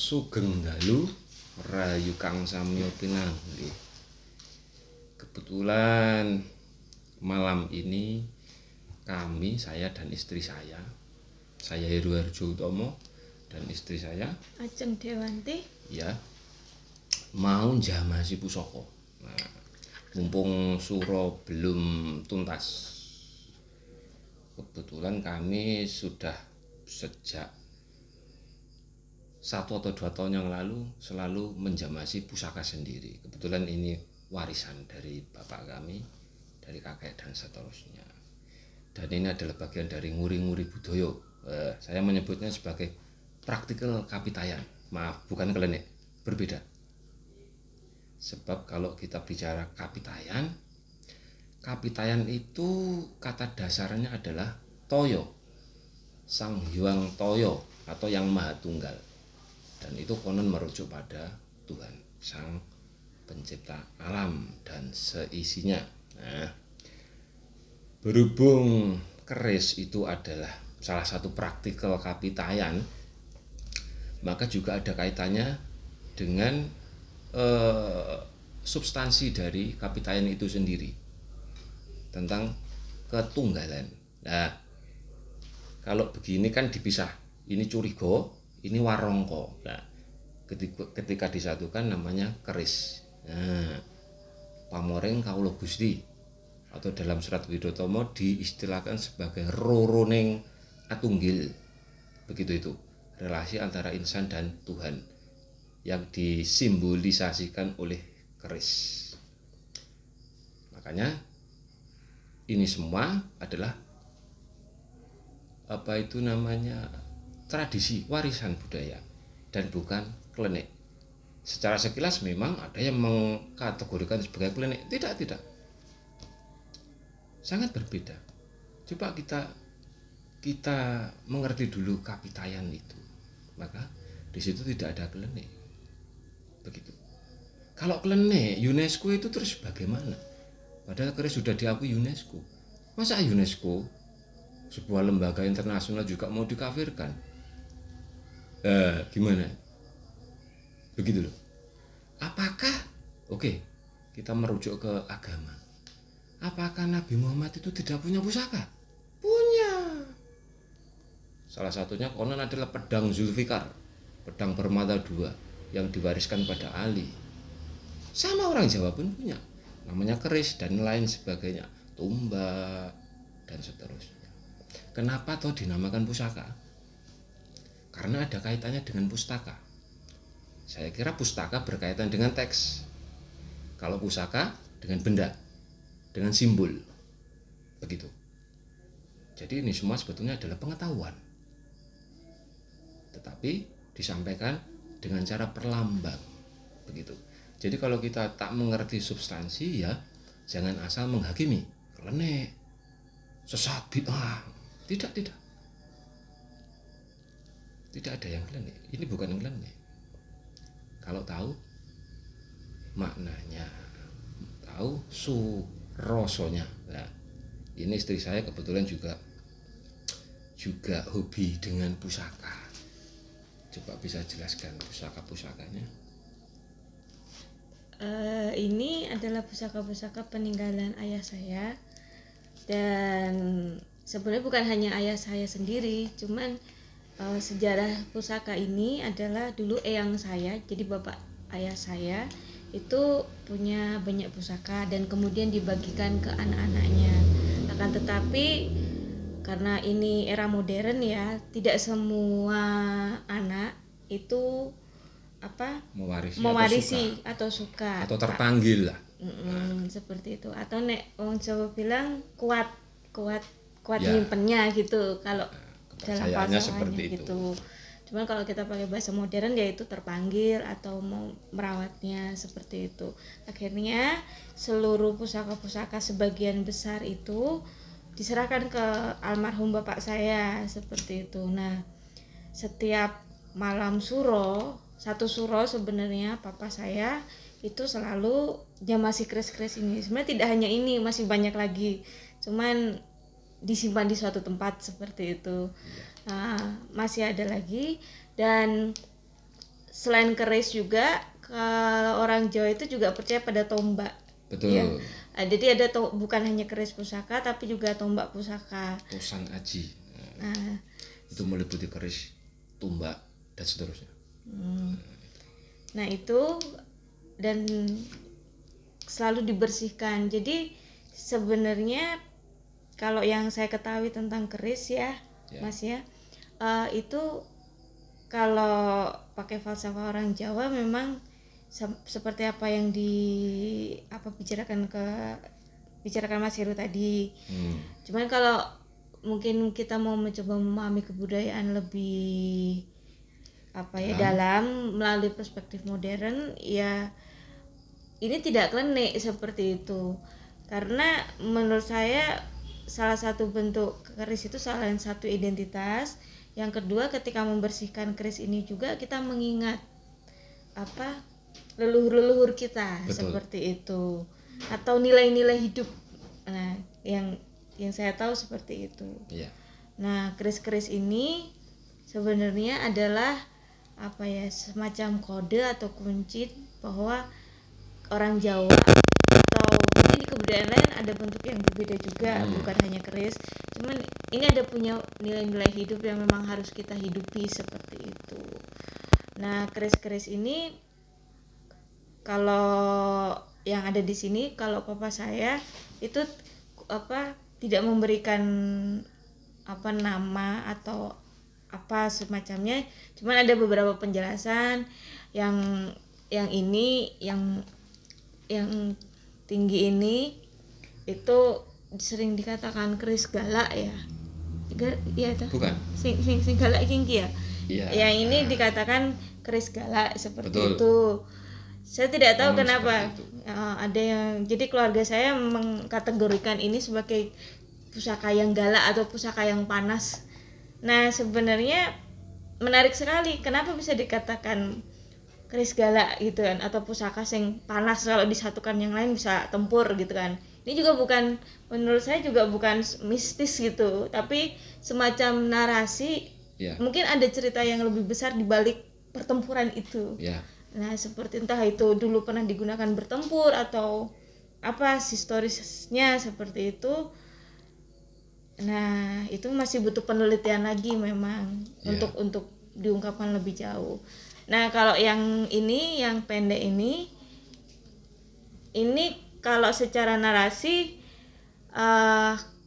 Sugeng dalu rayu kang samya pinanggih. Kebetulan malam ini saya dan istri saya Heru Harjo Utomo dan istri saya Ajeng Dewanti ya mau njamasi pusaka. Nah, mumpung suro belum tuntas. Kebetulan kami sudah sejak 1 atau 2 tahun yang lalu selalu menjamasi pusaka sendiri. Kebetulan ini warisan dari bapak kami, dari kakek dan seterusnya. Dan ini adalah bagian dari nguri-nguri budaya. Saya menyebutnya sebagai praktikal kapitayan. Maaf, bukan klenik, berbeda. Sebab kalau kita bicara kapitayan itu kata dasarnya adalah Toyo, Sang Hyang Toyo atau yang Maha Tunggal. Dan itu konon merujuk pada Tuhan, Sang Pencipta alam dan seisinya. Nah, berhubung keris itu adalah salah satu praktikal kapitayan, maka juga ada kaitannya dengan substansi dari kapitayan itu sendiri, tentang ketunggalan. Nah, kalau begini kan dipisah, ini curiga, ini warangka. Nah, ketika disatukan namanya keris. Nah, pamoring kawula Gusti atau dalam surat Widotomo diistilahkan sebagai roroning atunggil. Begitu itu, relasi antara insan dan Tuhan yang disimbolisasikan oleh keris. Makanya ini semua adalah tradisi warisan budaya dan bukan klenik. Secara sekilas memang ada yang mengkategorikan sebagai klenik, tidak. Sangat berbeda. Coba kita mengerti dulu kapitayan itu. Maka di situ tidak ada klenik. Begitu. Kalau klenik UNESCO itu terus bagaimana? Padahal keris sudah diakui UNESCO. Masa UNESCO, sebuah lembaga internasional, juga mau dikafirkan? Gimana? Begitu loh. Apakah, kita merujuk ke agama. Apakah Nabi Muhammad itu tidak punya pusaka? Punya. Salah satunya konon adalah pedang Zulfikar, pedang bermata 2 yang diwariskan pada Ali. Sama orang Jawa pun punya, namanya keris dan lain sebagainya, tumbak dan seterusnya. Kenapa toh dinamakan pusaka? Karena ada kaitannya dengan pustaka. Saya kira pustaka berkaitan dengan teks. Kalau pusaka dengan benda, dengan simbol. Begitu. Jadi ini semua sebetulnya adalah pengetahuan, tetapi disampaikan dengan cara perlambang. Begitu. Jadi kalau kita tak mengerti substansi, ya jangan asal menghakimi, klenik, sesat, bid'ah. Tidak ada yang klenik. Ini bukan yang klenik. Kalau tahu maknanya, tahu rasonya. Nah, ini istri saya kebetulan juga hobi dengan pusaka. Coba bisa jelaskan pusakanya? ini adalah pusaka-pusaka peninggalan ayah saya, dan sebenarnya bukan hanya ayah saya sendiri, cuman sejarah pusaka ini adalah dulu eyang saya, jadi bapak ayah saya itu punya banyak pusaka dan kemudian dibagikan ke anak-anaknya. Akan tetapi karena ini era modern ya, tidak semua anak itu mewarisi atau suka atau terpanggil lah. seperti itu. Atau nek orang Jawa bilang kuat ya, nyimpennya gitu, kalau dalam pasangannya gitu. Cuman kalau kita pakai bahasa modern ya itu terpanggil atau mau merawatnya, seperti itu. Akhirnya seluruh pusaka-pusaka sebagian besar itu diserahkan ke almarhum bapak saya, seperti itu. Nah, setiap malam satu suro sebenarnya papa saya itu selalu jamasi keris-keris ini. Sebenarnya tidak hanya ini, masih banyak lagi, cuman disimpan di suatu tempat seperti itu. Nah, masih ada lagi, dan selain keris juga, kalau orang Jawa itu juga percaya pada tombak. Betul. Ya. Jadi ada bukan hanya keris pusaka tapi juga tombak pusaka. Tosan aji. Nah, itu meliputi keris, tombak dan seterusnya. Nah itu dan selalu dibersihkan. Jadi sebenarnya kalau yang saya ketahui tentang keris ya. Mas ya, itu kalau pakai falsafah orang Jawa memang seperti apa yang bicarakan Mas Heru tadi. Cuman kalau mungkin kita mau mencoba memahami kebudayaan lebih dalam melalui perspektif modern, ya ini tidak klenik seperti itu. Karena menurut saya salah satu bentuk keris itu selain satu identitas, yang kedua ketika membersihkan keris ini juga kita mengingat leluhur-leluhur kita. Betul. Seperti itu, atau nilai-nilai hidup. Nah, yang saya tahu seperti itu. Yeah. Nah, keris-keris ini sebenarnya adalah semacam kode atau kunci bahwa orang Jawa atau mungkin di kebudayaan lain ada bentuk yang berbeda juga, bukan hanya keris. Cuman ini ada punya nilai-nilai hidup yang memang harus kita hidupi seperti itu. Nah, keris-keris ini kalau yang ada di sini, kalau papa saya itu tidak memberikan nama atau apa semacamnya, cuman ada beberapa penjelasan yang ini yang tinggi ini itu sering dikatakan keris galak ya. Iya toh? Bukan. Sing galak kingki ya. Iya. Yang ini dikatakan keris galak seperti Betul. itu. Saya tidak tahu kenapa. Ada yang jadi keluarga saya mengkategorikan ini sebagai pusaka yang galak atau pusaka yang panas. Nah, sebenarnya menarik sekali kenapa bisa dikatakan keris galak gitu kan, atau pusaka yang panas, kalau disatukan yang lain bisa tempur gitu kan. Ini juga bukan, menurut saya juga bukan mistis gitu, tapi semacam narasi. Mungkin ada cerita yang lebih besar di balik pertempuran itu. Nah, seperti entah itu dulu pernah digunakan bertempur atau apa historisnya seperti itu. Nah, itu masih butuh penelitian lagi memang untuk diungkapkan lebih jauh. Nah, kalau yang ini, yang pendek ini kalau secara narasi,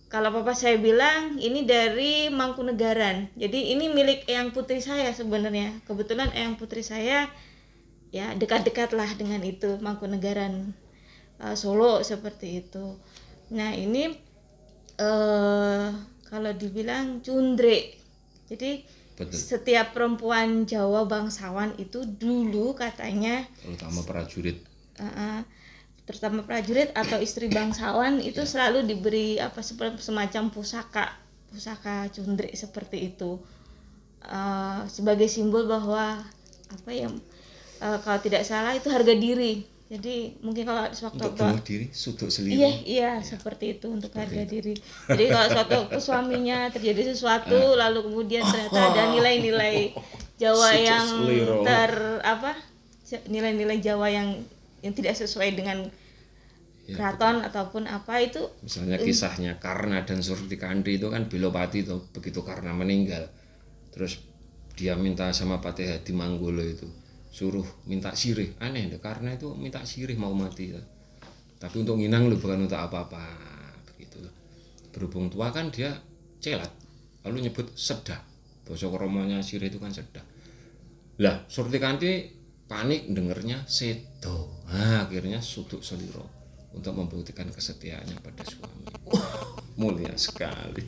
kalau papa saya bilang ini dari Mangkunegaran. Jadi ini milik eyang putri saya sebenarnya. Kebetulan eyang putri saya ya dekat-dekat lah dengan itu, Mangkunegaran, Solo seperti itu. Nah, ini kalau dibilang cundre. Jadi betul. Setiap perempuan Jawa bangsawan itu dulu katanya, terutama prajurit atau istri bangsawan itu selalu diberi semacam pusaka cundre seperti itu, sebagai simbol bahwa kalau tidak salah itu harga diri. Jadi mungkin kalau suatu untuk bunuh diri, suduk seliro. Iya, seperti itu untuk harga diri. Jadi kalau suatu suaminya terjadi sesuatu lalu kemudian ternyata ada nilai-nilai Jawa yang nilai-nilai Jawa yang tidak sesuai dengan keraton ataupun apa itu. Misalnya kisahnya Karna dan Surtikandi itu kan Belopati tuh, begitu Karna meninggal terus dia minta sama Patih Hadi Manggolo itu suruh minta sirih. Aneh deh, karena itu minta sirih mau mati ya. Tapi untuk nginang lu, bukan untuk apa-apa begitu. Berhubung tua kan dia celat, lalu nyebut sedah. Basa kromonya sirih itu kan sedah. Lah Surtikanti panik dengernya sedo. Nah, akhirnya suduk seliro untuk membuktikan kesetiaannya pada suami. Mulia sekali.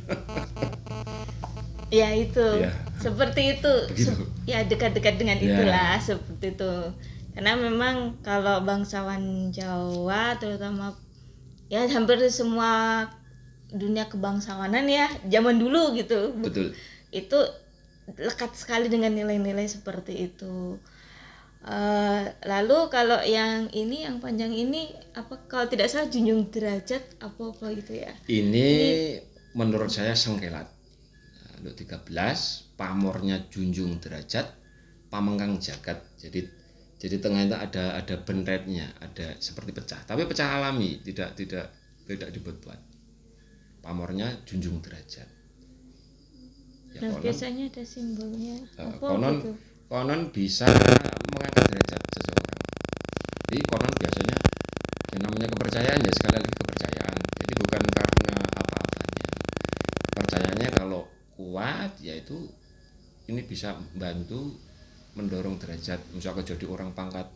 Ya itu, seperti itu. Ya dekat-dekat dengan itulah, seperti itu. Karena memang kalau bangsawan Jawa terutama ya hampir semua dunia kebangsawanan ya zaman dulu gitu. Betul. Itu lekat sekali dengan nilai-nilai seperti itu. Lalu kalau yang ini, yang panjang ini kalau tidak salah Junjung Derajat apa gitu ya. Ini menurut saya sengkelat. Untuk 13 pamornya Junjung Derajat pamengkang jagat. Jadi tengah itu ada benretnya, ada seperti pecah, tapi pecah alami, tidak dibuat-buat. Pamornya junjung derajat. Ya, Nah, biasanya ada simbolnya apa gitu? Konon bisa mengangkat derajat seseorang. Jadi konon biasanya yang namanya kepercayaan ya sekali lagi kepercayaan. Jadi bukan karena apa-apanya. Kepercayaannya kalau kuat yaitu ini bisa membantu mendorong derajat, misalnya jadi orang pangkat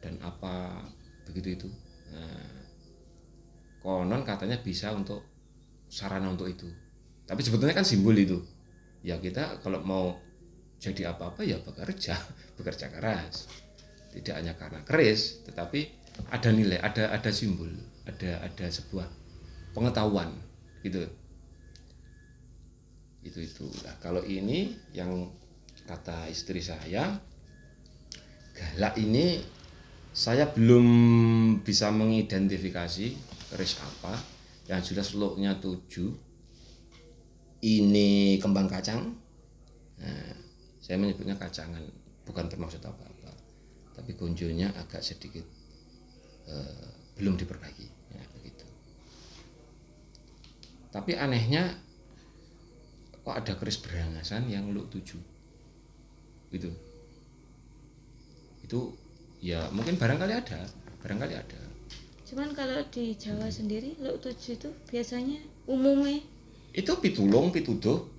dan apa begitu itu. Nah, konon katanya bisa untuk sarana untuk itu. Tapi sebetulnya kan simbol itu. Ya kita kalau mau jadi apa-apa ya bekerja keras. Tidak hanya karena keris, tetapi ada nilai, ada simbol, ada sebuah pengetahuan gitu. Itu. Nah, kalau ini yang kata istri saya, galak ini saya belum bisa mengidentifikasi keris apa. Yang jelas looknya 7. Ini kembang kacang. Nah, saya menyebutnya kacangan, bukan bermaksud apa-apa. Tapi gonjonya agak sedikit belum diperbaiki. Ya, begitu. Tapi anehnya kok ada keris berangasan yang look 7 gitu. Itu ya mungkin barangkali ada. Cuman kalau di Jawa sendiri look 7 itu biasanya umumnya itu pitulung, pituduh.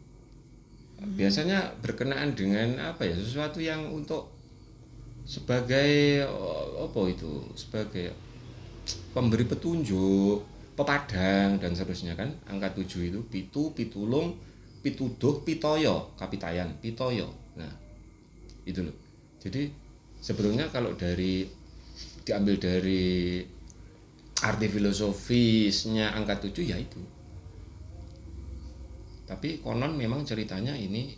Biasanya berkenaan dengan apa ya, sesuatu yang untuk sebagai apa itu, sebagai pemberi petunjuk, pepadang dan seterusnya kan. Angka 7 itu pitulung, pituduh, pitoyo, kapitayan, pitoyo. Nah, itu loh. Jadi sebetulnya kalau diambil dari arti filosofisnya angka 7 ya itu. Tapi konon memang ceritanya ini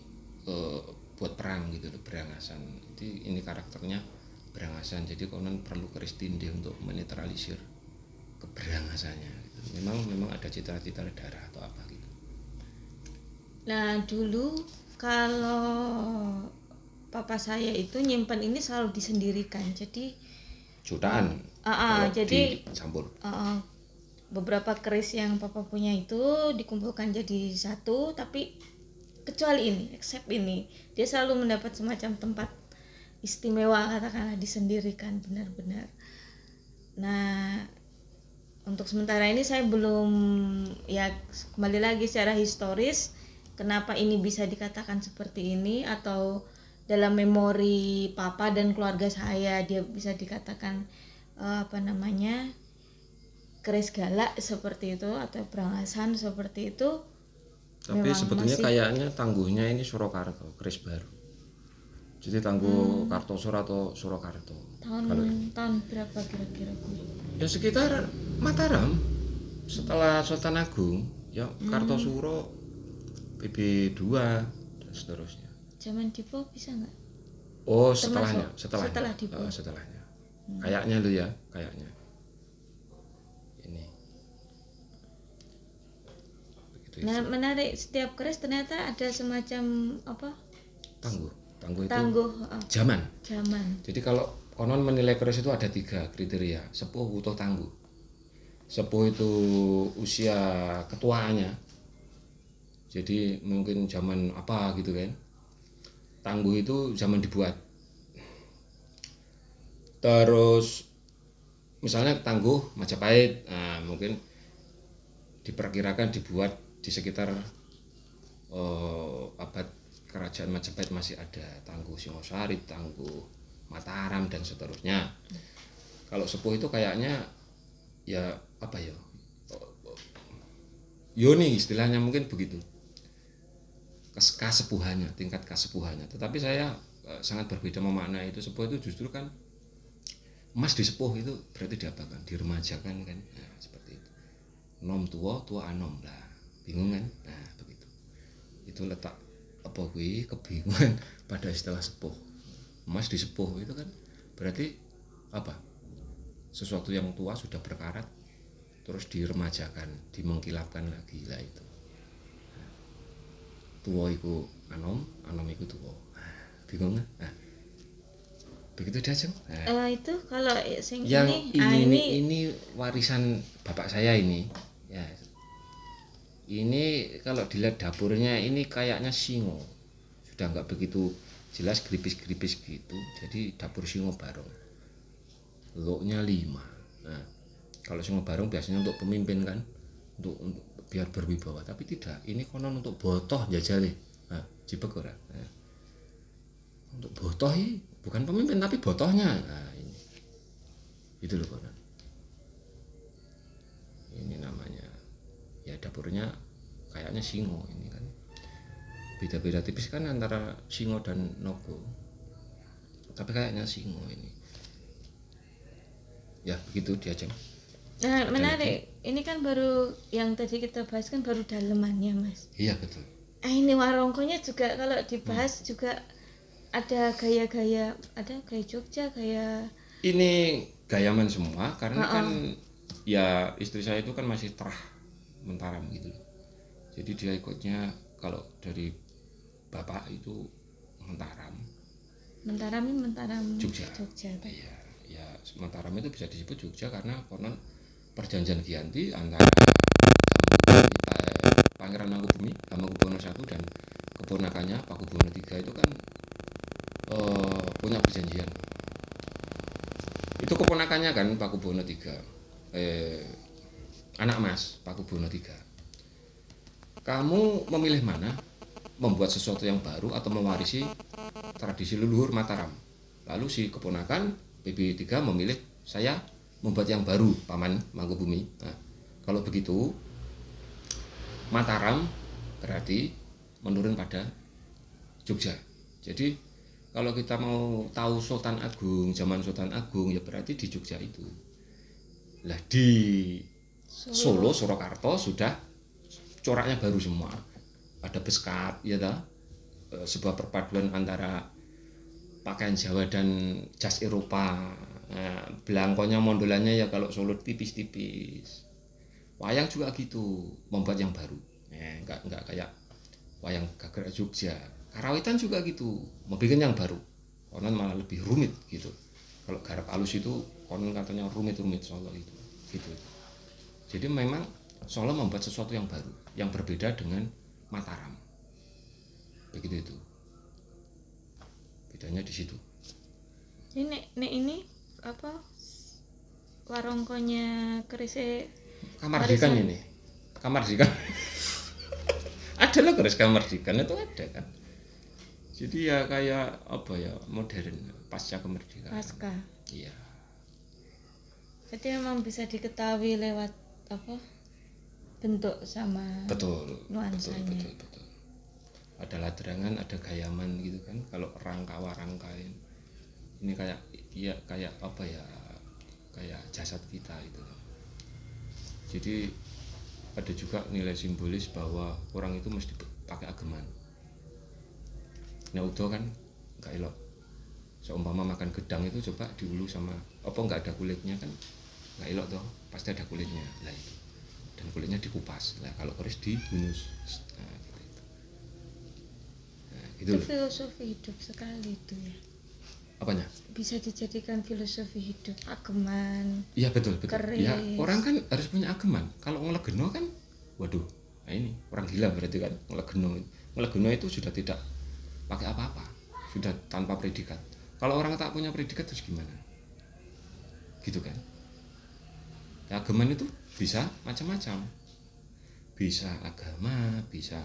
buat perang gitu loh, berangasan. Jadi ini karakternya berangasan. Jadi konon perlu keris tindih untuk menetralisir keberangasannya gitu. Memang ada citra-citra darah atau apa gitu. Nah, dulu kalau papa saya itu nyimpan ini selalu disendirikan. Jadi jutaan. Jadi dicampur. Beberapa keris yang papa punya itu dikumpulkan jadi satu, tapi kecuali ini, except ini, dia selalu mendapat semacam tempat istimewa, katakanlah disendirikan benar-benar. Nah, untuk sementara ini saya belum, ya kembali lagi secara historis kenapa ini bisa dikatakan seperti ini, atau dalam memori papa dan keluarga saya dia bisa dikatakan keris galak seperti itu atau berangasan seperti itu. Tapi sebetulnya kayaknya tangguhnya ini Surakarta, keris baru. Jadi tangguh Kartosura atau Surakarta. Tahun berapa kira-kira? Ya sekitar Mataram. Setelah Sultan Agung, ya Kartosuro, PB2 dan seterusnya. Zaman Dipo bisa nggak? Oh, setelah Dipo. Setelahnya. Kayaknya lu ya, kayaknya. Ini. Begitu. Nah, menarik, setiap keris ternyata ada semacam apa? Tangguh itu zaman. Jadi kalau konon menilai keris itu ada 3 kriteria: sepuh, utuh, tangguh. Sepuh itu usia ketuaannya, jadi mungkin zaman apa gitu kan. Tangguh itu zaman dibuat. Terus misalnya tangguh Majapahit, nah, mungkin diperkirakan dibuat di sekitar abad kerajaan Majapahit masih ada Tangguh Singosari, Tangguh Mataram dan seterusnya. Kalau sepuh itu kayaknya ya apa ya? Yoni istilahnya mungkin begitu. Kasepuhannya, tingkat kasepuhannya. Tetapi saya sangat berbeda memaknai itu. Sepuh itu justru kan emas disepuh itu berarti diapakan? Diremajakan kan. Nah, seperti itu. Nom tua anom lah. Bingung kan? Nah, begitu. Itu letak apa kebingungan pada istilah sepuh. Emas disepuh itu kan berarti apa? Sesuatu yang tua sudah berkarat terus diremajakan, dimengkilapkan lagi lah itu. Tua iku anom iku tua. Bingung kan? Nah, Begitu dia Jeng. Nah, itu kalau yang ini ini warisan bapak saya ini. Ya. Ini kalau dilihat dapurnya ini kayaknya singo. Sudah nggak begitu jelas gripis-gripis gitu. Jadi dapur singo barong. Loknya 5. Nah, kalau singo barong biasanya untuk pemimpin kan, untuk biar berwibawa. Tapi tidak. Ini konon untuk botoh jajale. Nah, jibek ora. Nah, untuk botoh ini bukan pemimpin tapi botohnya. Nah, ini. Itu loh konon. Ini namanya. Ya dapurnya kayaknya singo ini kan. Beda-beda tipis kan antara singo dan nogo. Tapi kayaknya singo ini. Ya begitu dia Jeng. Nah, menarik. Ini kan baru yang tadi kita bahas kan baru dalemannya, Mas. Iya betul. Ini warongkonya juga kalau dibahas juga ada gaya-gaya, ada gaya Jogja, gaya Ini gayaman semua karena kan ya istri saya itu kan masih terah Mentaram gitu. Jadi dia ikutnya kalau dari bapak itu Mentaram. Mentaram Jogja. Jogja. Iya, ya Mentaram itu bisa disebut Jogja karena konon perjanjian Giyanti antara Pangeran Mangkubumi, Hamengkubuwono I dan keponakannya Pakubuwono III itu kan punya perjanjian. Itu keponakannya kan Pakubuwono III, anak mas Pakubuwono III. Kamu memilih mana? Membuat sesuatu yang baru atau mewarisi tradisi leluhur Mataram? Lalu si keponakan PB3 memilih saya membuat yang baru, Paman Mangkubumi. Nah, kalau begitu Mataram berarti menurun pada Jogja. Jadi kalau kita mau tahu Sultan Agung, zaman Sultan Agung ya berarti di Jogja itu. Lah di Solo, Surakarta sudah coraknya baru semua. Ada beskap ya ta? Sebuah perpaduan antara pakaian Jawa dan jas Eropa. Nah, belangkonya mondolannya ya kalau Solo tipis-tipis. Wayang juga gitu, membuat yang baru. Enggak kayak wayang Gagrak Jogja. Karawitan juga gitu, mau bikin yang baru. Konon malah lebih rumit gitu. Kalau garap halus itu konon katanya rumit-rumit Solo itu. Gitu. Jadi memang Solo membuat sesuatu yang baru, yang berbeda dengan Mataram. Begitu itu. Bedanya di situ. Ini apa? Warongkonya kerise Kamardikan ini. Kamardikan. Ada loh keris Kamardikan itu ada kan. Jadi ya kayak apa ya, modern pasca kemerdekaan. Pasca. Iya. Jadi memang bisa diketahui lewat apa? Bentuk sama nuansanya. Betul. Ada ladrangan, ada gayaman gitu kan. Kalau rangkain ini kayak apa ya, kayak jasad kita itu. Jadi ada juga nilai simbolis bahwa orang itu mesti pakai ageman. Nah udah kan nggak elok. Seumpama makan gedang itu coba diulu sama apa nggak ada kulitnya kan nggak elok toh, pasti ada kulitnya lah itu. Dan kulitnya dikupas. Nah kalau keris dihunus. Nah, gitu. Nah, gitu Itu loh. filosofi hidup sekali itu ya. Apanya? Bisa dijadikan filosofi hidup, ageman. Iya betul. Keris. Ya orang kan harus punya ageman. Kalau ngelegeno kan, waduh, nah ini orang gila berarti kan ngelegeno itu sudah tidak pakai apa-apa, sudah tanpa predikat. Kalau orang tak punya predikat terus gimana? Gitu kan? Ya, ageman itu bisa macam-macam, bisa agama, bisa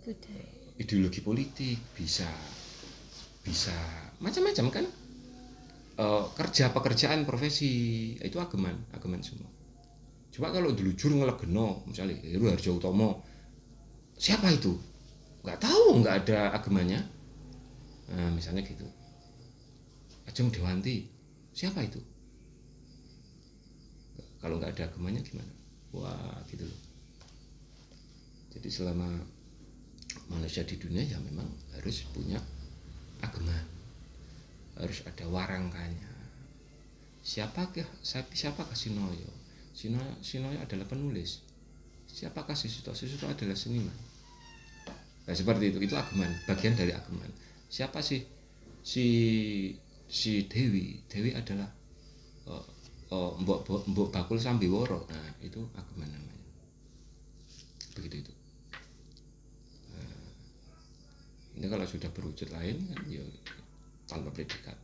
Budaya. ideologi politik, bisa macam-macam kan. Pekerjaan profesi itu ageman semua. Coba kalau dilujur ngelegeno misalnya Heru Harjo Utomo, siapa itu? Nggak tahu, nggak ada agemanya. Nah, misalnya gitu. Ajeng Dewanti, siapa itu? Kalau nggak ada agemanya gimana? Wah gitu loh. Jadi selama manusia di dunia ya memang harus punya ageman, harus ada warangkanya. Siapakah Sinoyo? Sinoyo adalah penulis. Siapakah Sisuto? Sisuto adalah seniman. Nah seperti itu ageman, bagian dari ageman. Siapa sih si si Dewi adalah mbok bakul sambiworo. Nah itu agama namanya, begitu itu. Nah, ini kalau sudah berwujud lain kan ya tanpa predikat.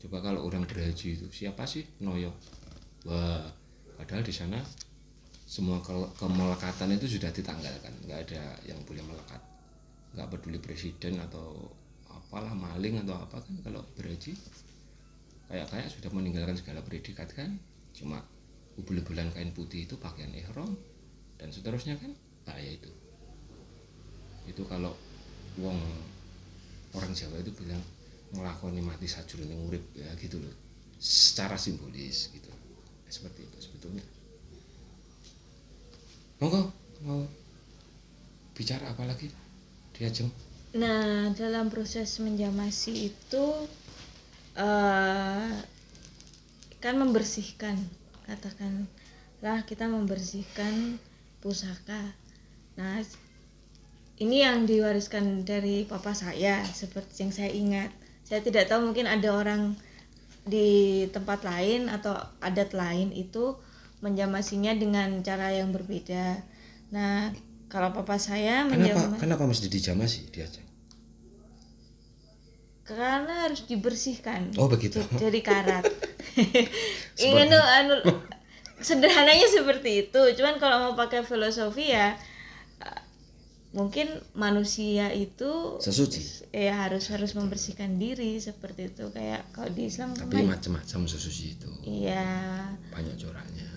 Coba kalau orang berhaji itu siapa sih Noyo? Wah, padahal di sana semua kemelekatan itu sudah ditanggalkan, nggak ada yang boleh melekat, nggak peduli presiden atau apalah, maling atau apa kan. Kalau berhaji kayak sudah meninggalkan segala predikat kan, cuma ubul-ubulan kain putih itu pakaian ihram dan seterusnya kan. Nah ya itu kalau orang Jawa itu bilang ngelakoni mati sajroning urip ya gitu loh, secara simbolis gitu. Seperti itu sebetulnya. Monggo mau bicara apa lagi Diajeng? Nah, dalam proses menjamasi itu kan membersihkan, katakanlah kita membersihkan pusaka. Nah, ini yang diwariskan dari papa saya, seperti yang saya ingat. Saya tidak tahu, mungkin ada orang di tempat lain atau adat lain itu menjamasinya dengan cara yang berbeda. Nah, kalau papa saya kenapa mesti dijamasi Diajeng? Karena harus dibersihkan. Oh begitu. Dari karat. Sederhananya seperti itu. Cuman kalau mau pakai filosofi ya mungkin manusia itu sesuci. Ya harus membersihkan diri seperti itu. Kayak kalau di Islam tapi macam-macam sesuci itu. Iya. Banyak coraknya.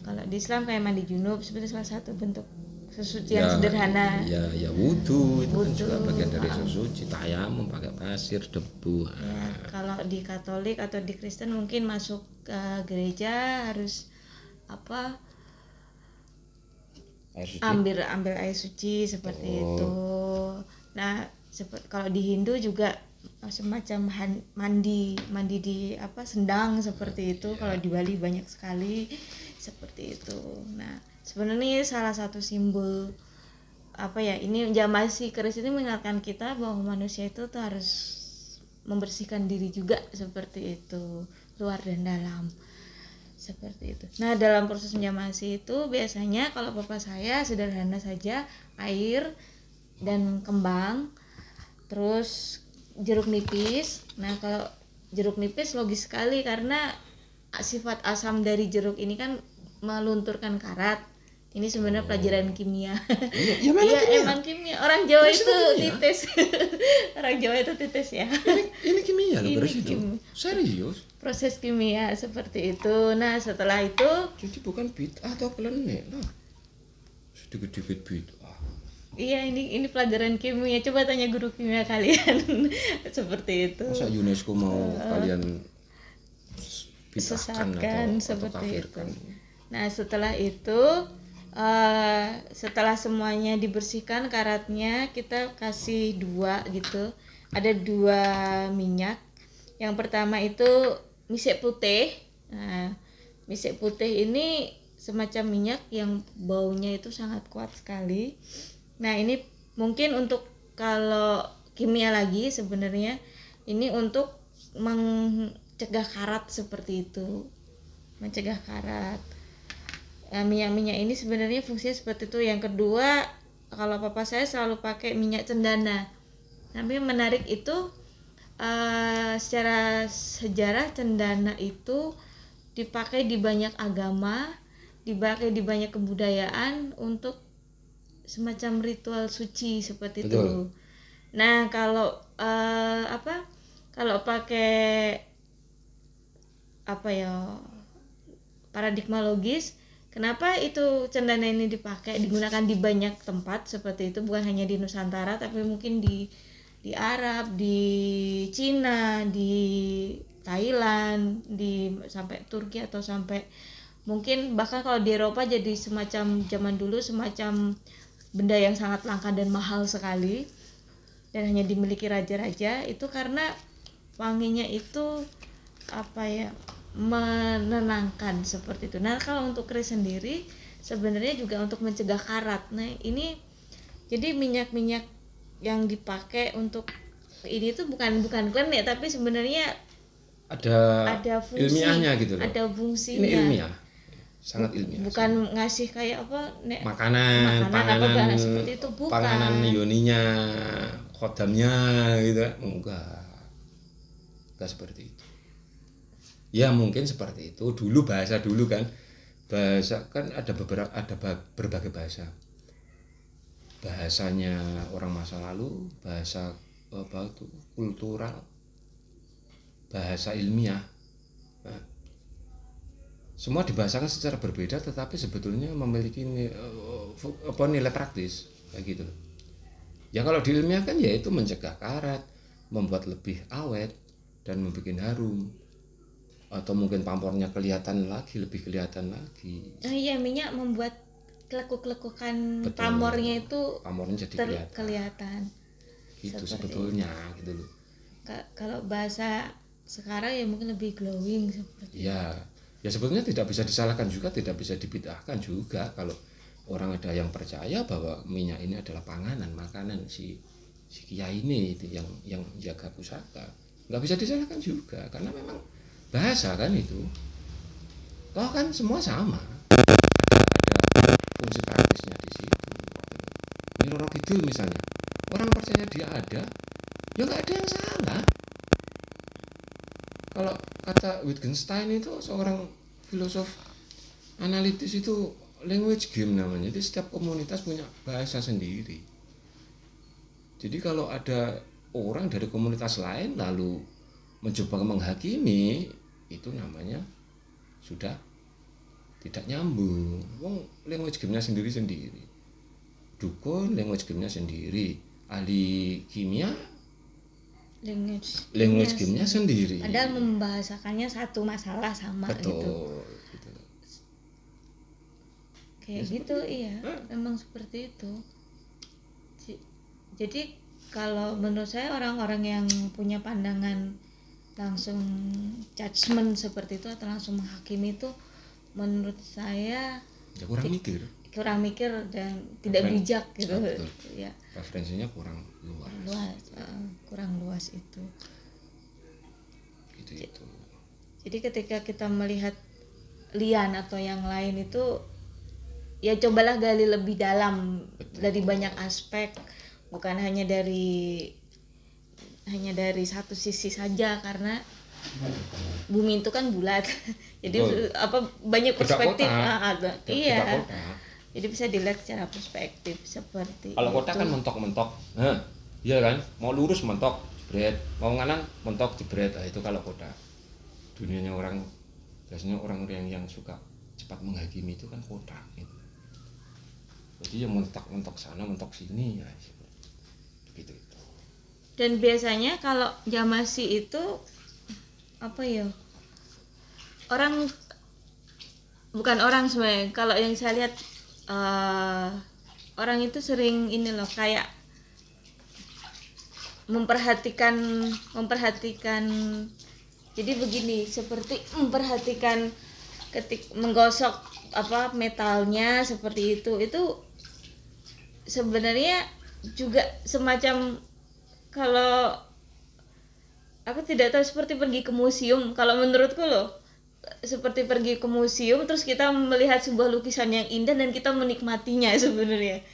Kalau di Islam kayak mandi junub seperti salah satu bentuk sesuci yang sederhana. Ya wudu itu kan juga bagian dari sesuci. Tayamum pakai pasir, debu. Ya, kalau di Katolik atau di Kristen mungkin masuk ke gereja harus ambil air suci seperti itu. Nah, kalau di Hindu juga semacam mandi di sendang seperti itu. Kalau di Bali banyak sekali seperti itu. Nah, sebenarnya salah satu simbol ini menjamasi keris ini mengingatkan kita bahwa manusia itu tuh harus membersihkan diri juga seperti itu, luar dan dalam. Seperti itu. Nah, dalam proses menjamasi itu biasanya kalau papa saya sederhana saja, air dan kembang, terus jeruk nipis. Nah, kalau jeruk nipis logis sekali karena sifat asam dari jeruk ini kan melunturkan karat. Ini sebenarnya pelajaran kimia. Iya, emang kimia. Orang Jawa itu titis. Orang Jawa itu titis ya. Ini kimia loh, serius. Proses kimia seperti itu. Nah, setelah itu jadi bukan bid'ah atau klenik. Nah, sedikit-sedikit bid'ah. Iya, ini pelajaran kimia. Coba tanya guru kimia kalian. Seperti itu. Masa UNESCO mau kalian sesatkan seperti itu. Nah, setelah itu setelah semuanya dibersihkan karatnya, kita kasih 2 gitu. Ada 2 minyak. Yang pertama itu misek putih. Nah, misek putih ini semacam minyak yang baunya itu sangat kuat sekali. Nah, ini mungkin untuk kalau kimia lagi sebenarnya ini untuk mencegah karat seperti itu. Mencegah karat. Minyak-minyak ini sebenarnya fungsinya seperti itu. Yang kedua, kalau papa saya selalu pakai minyak cendana. Tapi menarik itu secara sejarah cendana itu dipakai di banyak agama, dipakai di banyak kebudayaan untuk semacam ritual suci seperti itu. Nah, kalau kalau pakai paradigma logis, kenapa itu cendana ini digunakan di banyak tempat seperti itu, bukan hanya di Nusantara tapi mungkin di Arab, di Cina, di Thailand, sampai Turki atau sampai mungkin bahkan kalau di Eropa jadi semacam zaman dulu semacam benda yang sangat langka dan mahal sekali dan hanya dimiliki raja-raja. Itu karena wanginya itu menenangkan seperti itu. Nah, kalau untuk keris sendiri sebenarnya juga untuk mencegah karat. Nah, ini jadi minyak-minyak yang dipakai untuk ini tuh bukan klaim ya, tapi sebenarnya ada fungsi, ilmiahnya gitu loh. Ada fungsinya. Ini ilmiah, sangat ilmiah. Bukan ngasih kayak apa makanan apa seperti itu, bukan. Panganan yoninya, khodamnya gitu, enggak seperti itu. Ya mungkin seperti itu dulu, bahasa dulu kan, bahasa kan ada berbagai bahasa. Bahasanya orang masa lalu, bahasa apa itu kultural, bahasa ilmiah. Nah, semua dibahasakan secara berbeda, tetapi sebetulnya memiliki nilai praktis kayak gitu. Ya kalau diilmiahkan ya itu mencegah karat, membuat lebih awet dan membuat harum, atau mungkin pampornya lebih kelihatan lagi. Iya, minyak membuat kelekuk-kelekukan pamornya itu jadi kelihatan. Gitu sebetulnya gitu loh. Kalau bahasa sekarang ya mungkin lebih glowing seperti. Ya sebetulnya tidak bisa disalahkan juga, tidak bisa dibid'ahkan juga kalau orang ada yang percaya bahwa minyak ini adalah panganan, makanan si kiai ini itu yang jaga pusaka. Nggak bisa disalahkan juga karena memang bahasa kan itu. Toh kan semua sama. Ada fungsi praktisnya di situ. Nyi Roro Kidul misalnya, orang percaya dia ada, ya nggak ada yang salah. Kalau kata Wittgenstein itu seorang filosof analitis, itu language game namanya. Jadi setiap komunitas punya bahasa sendiri. Jadi kalau ada orang dari komunitas lain lalu mencoba menghakimi, itu namanya sudah tidak nyambung. Wong language game-nya sendiri-sendiri. Dukun language game-nya sendiri. Ahli kimia language game-nya sendiri. Padahal membahasakannya satu masalah sama. Betul, gitu. Kayak ya, gitu iya. Memang seperti itu. Jadi kalau menurut saya orang-orang yang punya pandangan langsung judgement seperti itu atau langsung menghakimi itu, menurut saya ya kurang mikir dan tidak bijak gitu. Ya. Referensinya kurang luas itu. Gitu. Jadi ketika kita melihat lian atau yang lain itu, ya cobalah gali lebih dalam. Betul. Dari banyak aspek, bukan hanya dari satu sisi saja, karena bumi itu kan bulat. Jadi banyak perspektif. Iya. Jadi bisa dilihat secara perspektif seperti kalau kota kan mentok-mentok. Iya kan? Mau lurus mentok, jebret. Mau nganan mentok, jebret. Nah, itu kalau kota. Dunianya orang, biasanya orang-orang yang suka cepat menghakimi itu kan kota gitu. Jadi yang mentok-mentok sana, mentok sini ya gitu. Dan biasanya kalau Jamasi itu bukan orang sebenarnya. Kalau yang saya lihat orang itu sering ini loh, kayak memperhatikan. Jadi begini, seperti memperhatikan menggosok metalnya seperti itu sebenarnya juga semacam, kalau aku tidak tahu, seperti pergi ke museum. Kalau menurutku loh, seperti pergi ke museum terus kita melihat sebuah lukisan yang indah dan kita menikmatinya sebenarnya.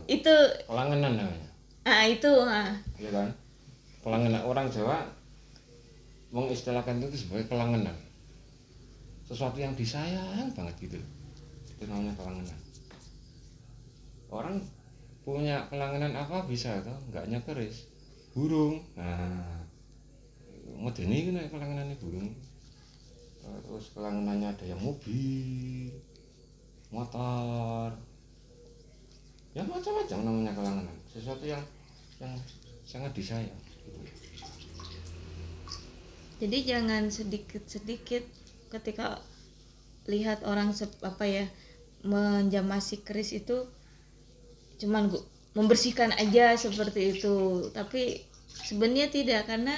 Itu kelangenan namanya. Iya kan? Kelangenan, orang Jawa mengistilahkan itu sebagai kelangenan. Sesuatu yang disayang banget gitu. Itu namanya kelangenan. Orang punya kelangenan apa bisa toh? Enggaknya keris. Burung. Nah, modeni kan kelangenannya burung. Terus kelangenannya ada yang mobil, motor, ya macam-macam namanya kelangenan. Sesuatu yang sangat disayang. Jadi jangan sedikit-sedikit ketika lihat orang menjamasi keris itu cuman membersihkan aja seperti itu, tapi sebenarnya tidak, karena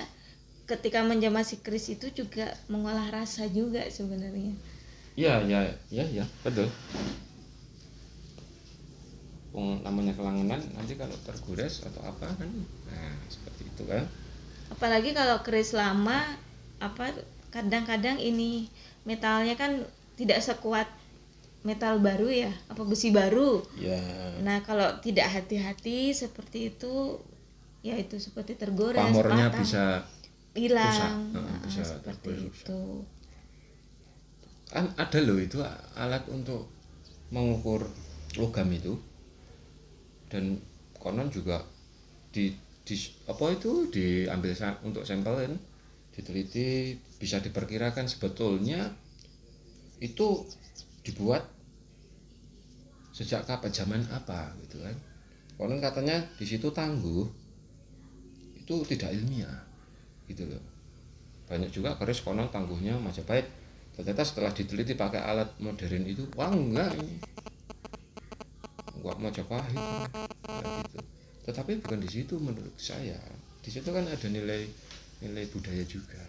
ketika menjamasi keris itu juga mengolah rasa juga sebenarnya. Iya, betul. Namanya kelangenan nanti kalau tergores atau apa kan, nah seperti itu kan. Apalagi kalau keris lama, apa kadang-kadang ini metalnya kan tidak sekuat metal baru ya, apa besi baru. Ya. Nah kalau tidak hati-hati seperti itu, ya itu seperti tergores, pamornya patah, bisa hilang. rusak, bisa Seperti itu. Kan ada loh itu alat untuk mengukur logam itu, dan konon juga di apa itu diambil untuk sampel kan, diteliti, bisa diperkirakan sebetulnya itu dibuat sejak kapan, zaman apa gitu kan. Konon katanya di situ tangguh, itu tidak ilmiah gitu loh. Banyak juga keris konon tangguhnya Majapahit, ternyata setelah diteliti pakai alat modern itu, wah enggak Majapahit nah, gitu. Tetapi bukan di situ menurut saya, di situ kan ada nilai budaya juga.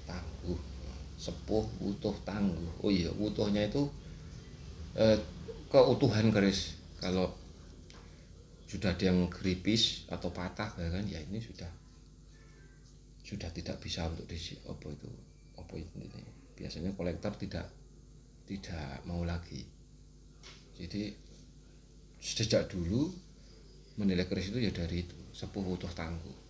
Tangguh, sepuh, utuh, tangguh. Oh iya, utuhnya itu keutuhan keris. Kalau sudah ada yang keripis atau patah kan, ya ini sudah tidak bisa untuk apa itu biasanya kolektor tidak mau lagi. Jadi sejak dulu menilai keris itu ya dari itu, sepuh, utuh, tangguh.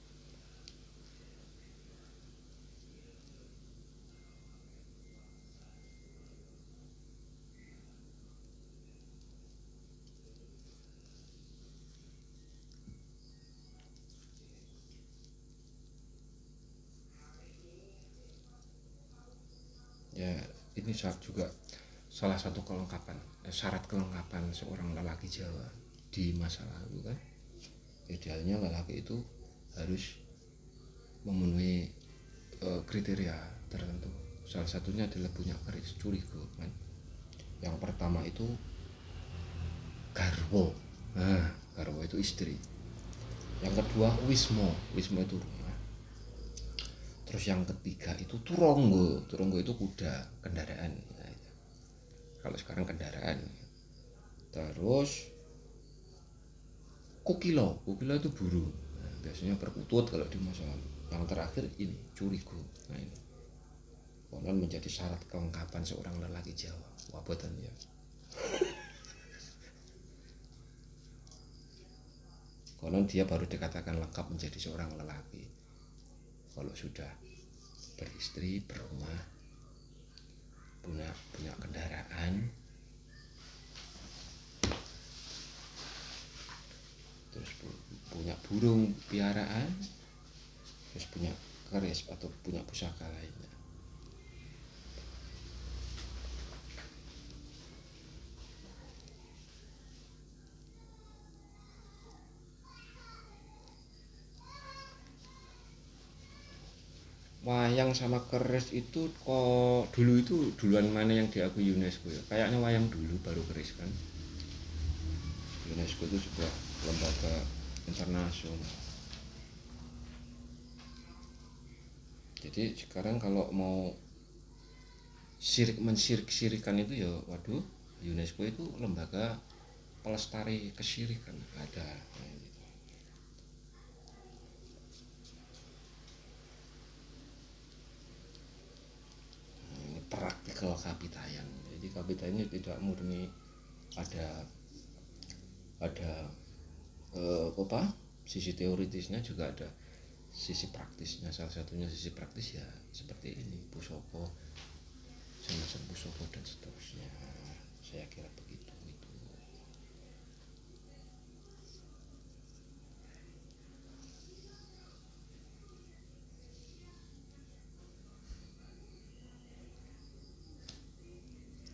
Ya ini juga salah satu syarat kelengkapan seorang lelaki Jawa di masa lalu kan. Idealnya lelaki itu harus memenuhi kriteria tertentu. Salah satunya adalah punya keris curigo kan. Yang pertama itu garwo. Nah, garwo itu istri. Yang kedua wismo itu rumah. Terus yang ketiga itu turonggo itu kuda, kendaraan. Nah, itu. Kalau sekarang kendaraan. Terus kukilo itu burung. Nah, biasanya perkutut kalau di masa lalu. Yang terakhir ini curigo. Nah ini konon menjadi syarat kelengkapan seorang lelaki Jawa. Wah boten ya. Konon dia baru dikatakan lengkap menjadi seorang lelaki kalau sudah beristri, berumah, punya kendaraan, terus punya burung piaraan, terus punya keris atau punya pusaka lainnya. Wayang sama keris itu kok dulu itu duluan mana yang diakui UNESCO ya? Kayaknya wayang dulu baru keris kan. UNESCO itu sebuah lembaga internasional. Jadi sekarang kalau mau mensirik-sirikan itu ya waduh, UNESCO itu lembaga pelestari kesyirikan ada. Praktikal kapitayan. Jadi kapitayannya tidak murni ada sisi teoritisnya, juga ada sisi praktisnya. Salah satunya sisi praktis ya seperti ini, pusoko, semacam pusoko dan seterusnya. Saya kira begitu itu.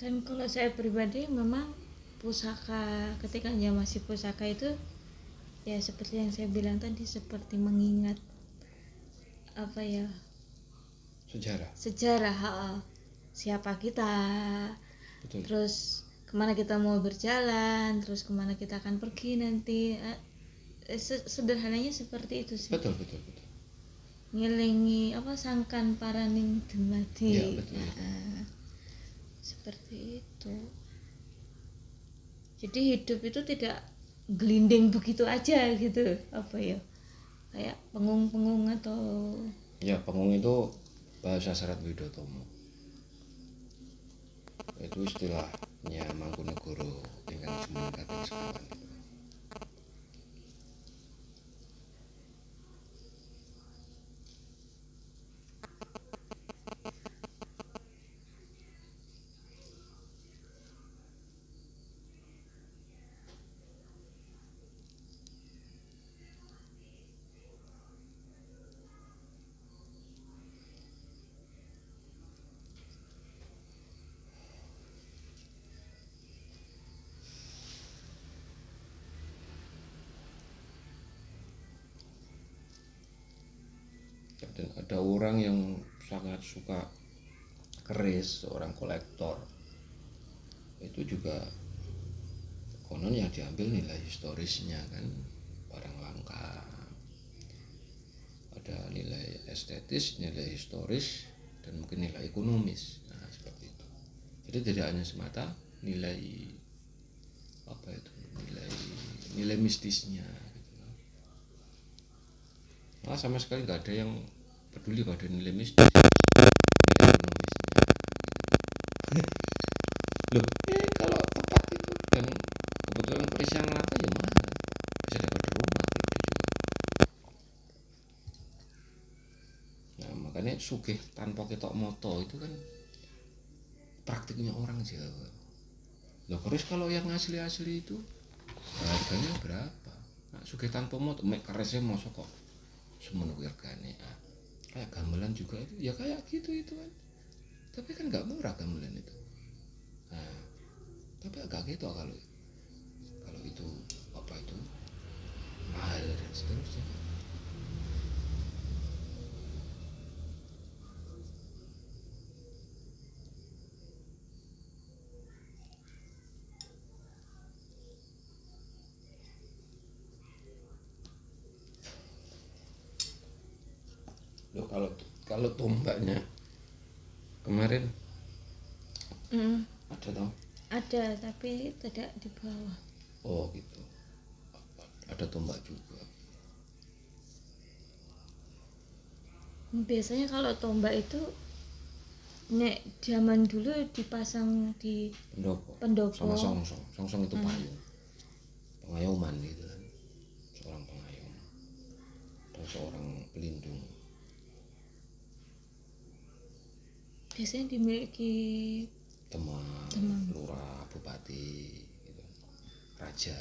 Dan kalau saya pribadi memang pusaka, ketika dia masih pusaka itu ya seperti yang saya bilang tadi, seperti mengingat apa ya, sejarah siapa kita. Betul. Terus kemana kita mau berjalan, terus kemana kita akan pergi nanti. Sederhananya seperti itu sih. Betul. Ngelingi sangkan paraning dumadi. Ya, betul. Seperti itu. Jadi hidup itu tidak gelinding begitu aja gitu, apa ya, kayak pengung-pengung atau ya. Pengung itu bahasa Serat Widotomo, itu istilahnya Mangkunegoro ingkang jumeneng kaping sekawan. Dan ada orang yang sangat suka keris, seorang kolektor, itu juga konon yang diambil nilai historisnya kan, barang langka, ada nilai estetis, nilai historis, dan mungkin nilai ekonomis. Nah seperti itu. Jadi tidak hanya semata nilai apa itu, nilai mistisnya gitu. Nah, sama sekali nggak ada yang peduli pada nilai mistis, nilai ekonomisnya. Loh, kalau tepat itu dan kebetulan keris yang langka ya mahal, bisa dapat rumah gitu juga. Nah makanya sugih tanpa ketok moto itu kan praktiknya orang Jawa. Loh, keris kalau yang asli-asli itu harganya berapa? Nah, sugih tanpa moto, mek kerisnya mosok kok semono hargane. Kayak gamelan juga itu ya kayak gitu itu kan, tapi kan nggak murah gamelan itu. Nah, tapi agak gitu kalau itu apa itu mahal dan seterusnya. Loh, kalau tombaknya kemarin ada toh? ada tapi tidak di bawah. Oh gitu, ada tombak juga. Biasanya kalau tombak itu nek zaman dulu dipasang di pendopo sama songsong itu payung, pengayoman gitu kan, seorang pengayom dan seorang pelindung. Biasanya dimiliki teman, lurah, bupati gitu, raja.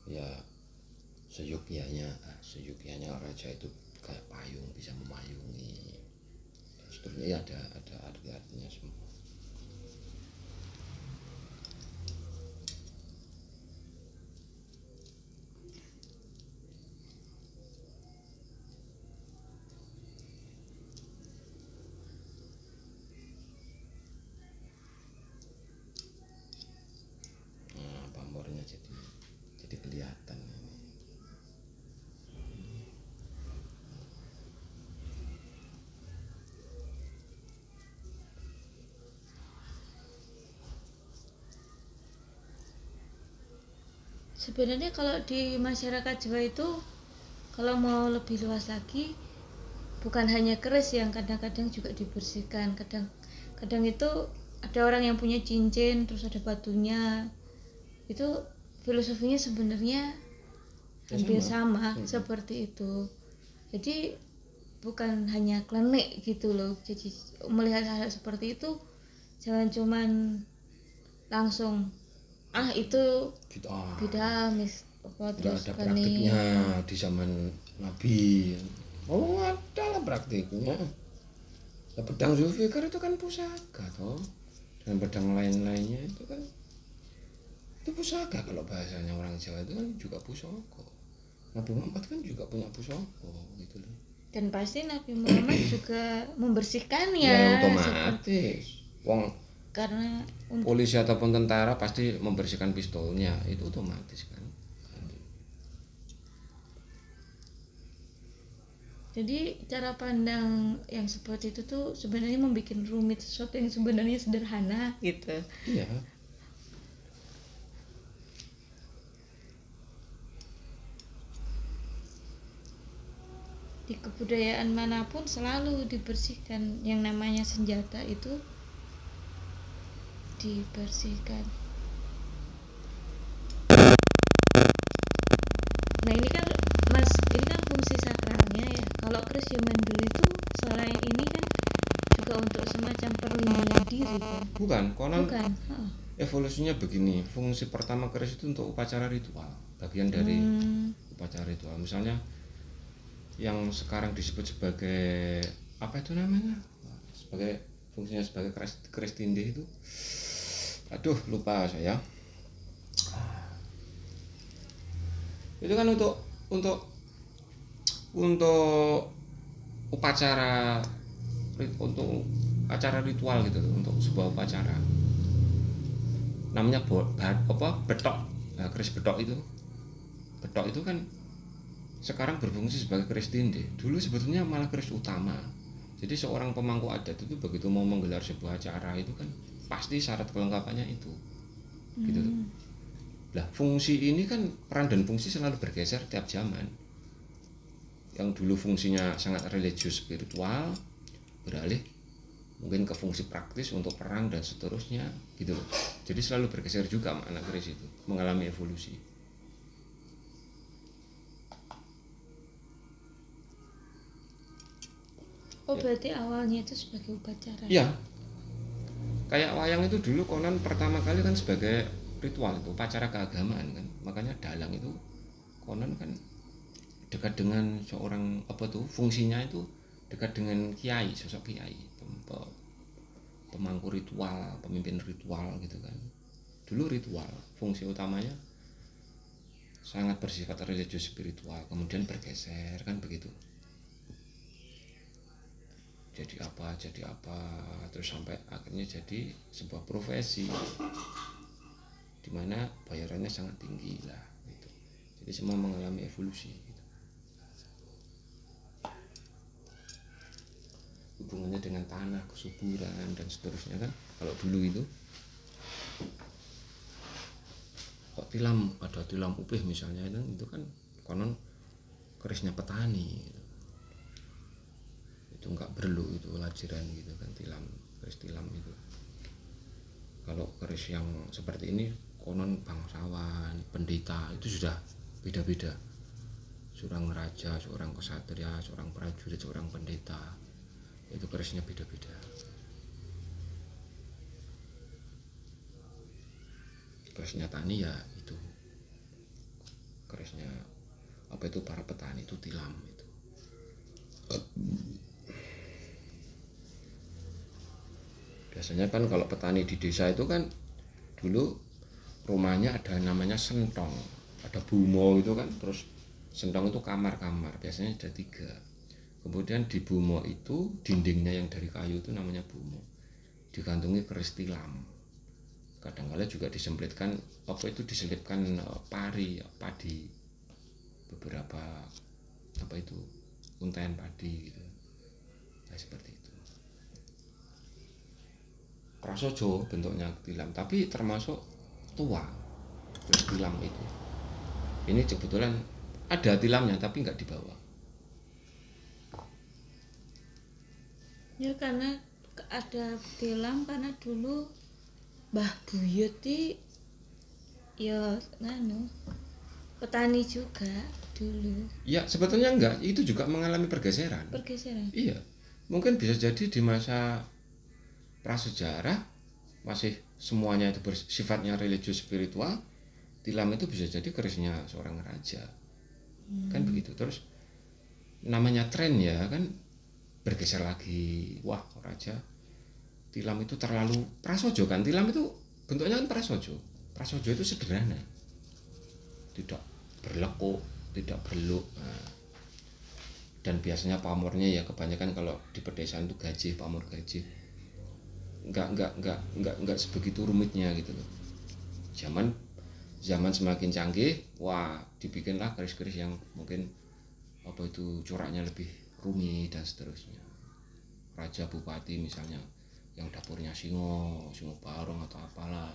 Ya seyogyanya raja itu kayak payung, bisa memayungi dan seterusnya. Ya ada artinya semua. Nah pamornya jadi kelihatan ini. sebenarnya kalau di masyarakat Jawa itu kalau mau lebih luas lagi bukan hanya keris yang kadang-kadang juga dibersihkan, kadang itu ada orang yang punya cincin terus ada batunya, itu filosofinya sebenarnya hampir sama seperti itu. Jadi bukan hanya klenik gitu loh. Jadi melihat hal seperti itu jangan cuman langsung itu beda Nggak ada praktiknya di zaman Nabi. Oh ada lah praktiknya. Ya, pedang Zulfikar itu kan pusaka toh, dan pedang lain-lainnya itu kan itu pusaka. Kalau bahasanya orang Jawa itu kan juga pusaka. Nabi Muhammad kan juga punya pusaka gitu loh. Dan pasti Nabi Muhammad juga membersihkannya. Ya otomatis. Wong karena polisi ataupun tentara pasti membersihkan pistolnya, itu otomatis kan. Jadi cara pandang yang seperti itu tuh sebenarnya membuat rumit sesuatu yang sebenarnya sederhana gitu. Iya. Di kebudayaan manapun selalu dibersihkan, yang namanya senjata itu dibersihkan. Nah ini kan mas, ini kan fungsi sakralnya ya. Kalau keris zaman dulu itu selain ini kan juga untuk semacam perlindungan diri kan? Bukan, konon Bukan. evolusinya begini. Fungsi pertama keris itu untuk upacara ritual, bagian dari upacara ritual. Misalnya yang sekarang disebut sebagai apa itu namanya, sebagai fungsinya sebagai keris tindih itu, aduh lupa saya. Itu kan untuk upacara, untuk acara ritual gitu, untuk sebuah upacara. Namanya betok. Nah, keris betok itu kan sekarang berfungsi sebagai keris tindih. Dulu sebetulnya malah keris utama. Jadi seorang pemangku adat itu begitu mau menggelar sebuah acara itu kan pasti syarat kelengkapannya itu. Gitu. Lah fungsi ini kan, peran dan fungsi selalu bergeser tiap zaman. Yang dulu fungsinya sangat religius spiritual beralih mungkin ke fungsi praktis untuk perang dan seterusnya gitu loh. Jadi selalu bergeser juga makna keris itu, mengalami evolusi. Oh berarti awalnya itu sebagai upacara? Iya. Kayak wayang itu dulu konon pertama kali kan sebagai ritual, itu upacara keagamaan kan. Makanya dalang itu konon kan dekat dengan seorang fungsinya itu dekat dengan kiai, sosok kiai, pemangku ritual, pemimpin ritual gitu kan. Dulu ritual fungsi utamanya sangat bersifat religius spiritual, kemudian bergeser kan begitu. Jadi apa, terus sampai akhirnya jadi sebuah profesi di mana bayarannya sangat tinggi lah gitu. Jadi semua mengalami evolusi gitu. Hubungannya dengan tanah, kesuburan dan seterusnya kan. Kalau dulu itu kok ada tilam upih misalnya, itu kan konon kerisnya petani gitu. Itu enggak perlu itu lajiran gitu kan, keris tilam itu. Kalau keris yang seperti ini konon bangsawan, pendeta itu sudah beda-beda. Seorang raja, seorang kesatria, seorang prajurit, seorang pendeta, itu kerisnya beda-beda. Kerisnya tani ya itu, kerisnya para petani itu tilam itu. Biasanya kan kalau petani di desa itu kan dulu rumahnya ada namanya sentong, ada bumo itu kan. Terus sentong itu kamar-kamar, biasanya ada 3. Kemudian di bumo itu dindingnya yang dari kayu itu namanya bumo, digantungi keris tilam. Kadang-kala juga diselipkan padi, beberapa untaian padi gitu. Nah seperti itu. Prasojo bentuknya tilam, tapi termasuk tua keris tilam itu. Ini kebetulan ada tilamnya tapi nggak dibawa. Ya karena ada tilam karena dulu Mbah Buyut ya petani juga dulu. Ya sebetulnya enggak, itu juga mengalami pergeseran. Iya, mungkin bisa jadi di masa prasejarah masih semuanya itu bersifatnya religius spiritual, tilam itu bisa jadi kerisnya seorang raja. Kan begitu. Terus namanya tren ya kan, bergeser lagi. Wah raja, tilam itu terlalu prasojo kan. Tilam itu bentuknya kan prasojo. Prasojo itu sederhana, tidak berlekuk, tidak berluk. Nah, dan biasanya pamornya ya kebanyakan kalau di pedesaan itu gajih, pamor gajih. Enggak sebegitu rumitnya gitu loh. Zaman semakin canggih, wah dibikinlah keris-keris yang mungkin coraknya lebih rumit dan seterusnya. Raja bupati misalnya yang dapurnya singo barong atau apalah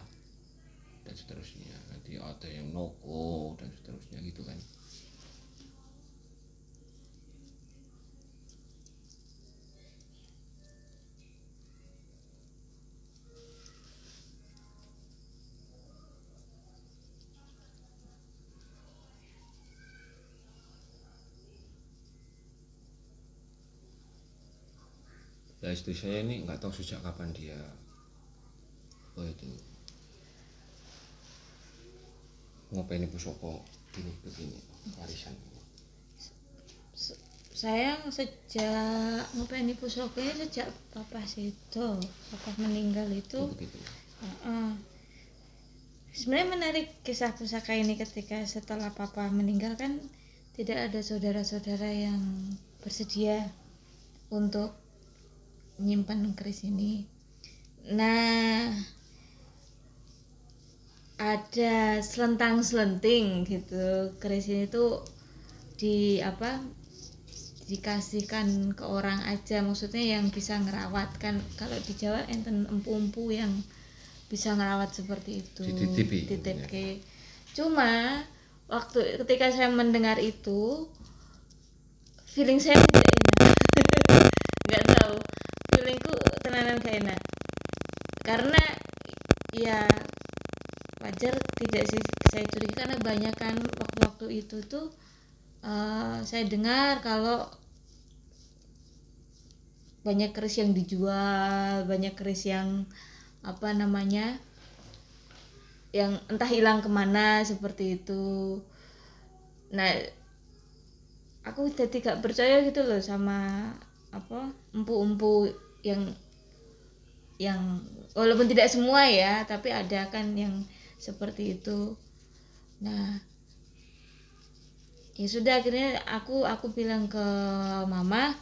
dan seterusnya. Nanti ada yang nogo dan seterusnya gitu kan. Ya istri saya ini nggak tahu sejak kapan dia itu ngopeni pusoko gini begini warisan. Saya sejak ngopeni pusoko ya sejak papa meninggal itu. Begitu. Sebenarnya menarik kisah pusaka ini ketika setelah papa meninggal kan tidak ada saudara-saudara yang bersedia untuk menyimpan keris ini. Nah, ada selentang-selenting gitu. Keris ini tuh dikasihkan ke orang aja, maksudnya yang bisa ngerawat kan. Kalau di Jawa enten empu-empu yang bisa ngerawat seperti itu. Dititipke. Cuma ketika saya mendengar itu, feeling saya tidak enak. Nggak tahu, feelingku tenanan gak enak. Karena ya wajar tidak sih saya curiga, karena banyak kan waktu itu tuh saya dengar kalau banyak keris yang dijual, banyak keris yang yang entah hilang kemana seperti itu. Nah, aku jadi gak percaya gitu loh sama empu-empu yang walaupun tidak semua ya, tapi ada kan yang seperti itu. Nah, ya sudah, akhirnya aku bilang ke mama,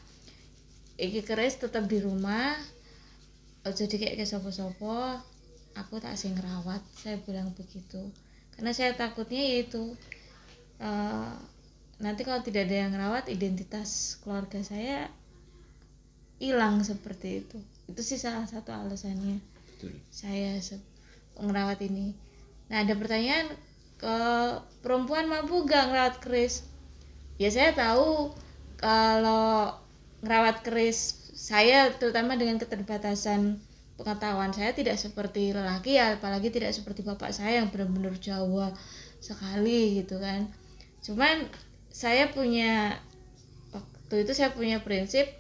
iki keris tetap di rumah, jadi kayak ke sopo-sopo, aku tak sing ngerawat, saya bilang begitu. Karena saya takutnya yaitu nanti kalau tidak ada yang ngerawat, identitas keluarga saya hilang seperti itu. Itu sih salah satu alasannya. Betul. Saya ngerawat ini. Nah, ada pertanyaan, ke perempuan mampu gak ngerawat keris? Ya saya tahu kalau ngerawat keris, saya terutama dengan keterbatasan pengetahuan saya tidak seperti lelaki ya, apalagi tidak seperti bapak saya yang benar-benar Jawa sekali gitu kan. Cuman waktu itu saya punya prinsip,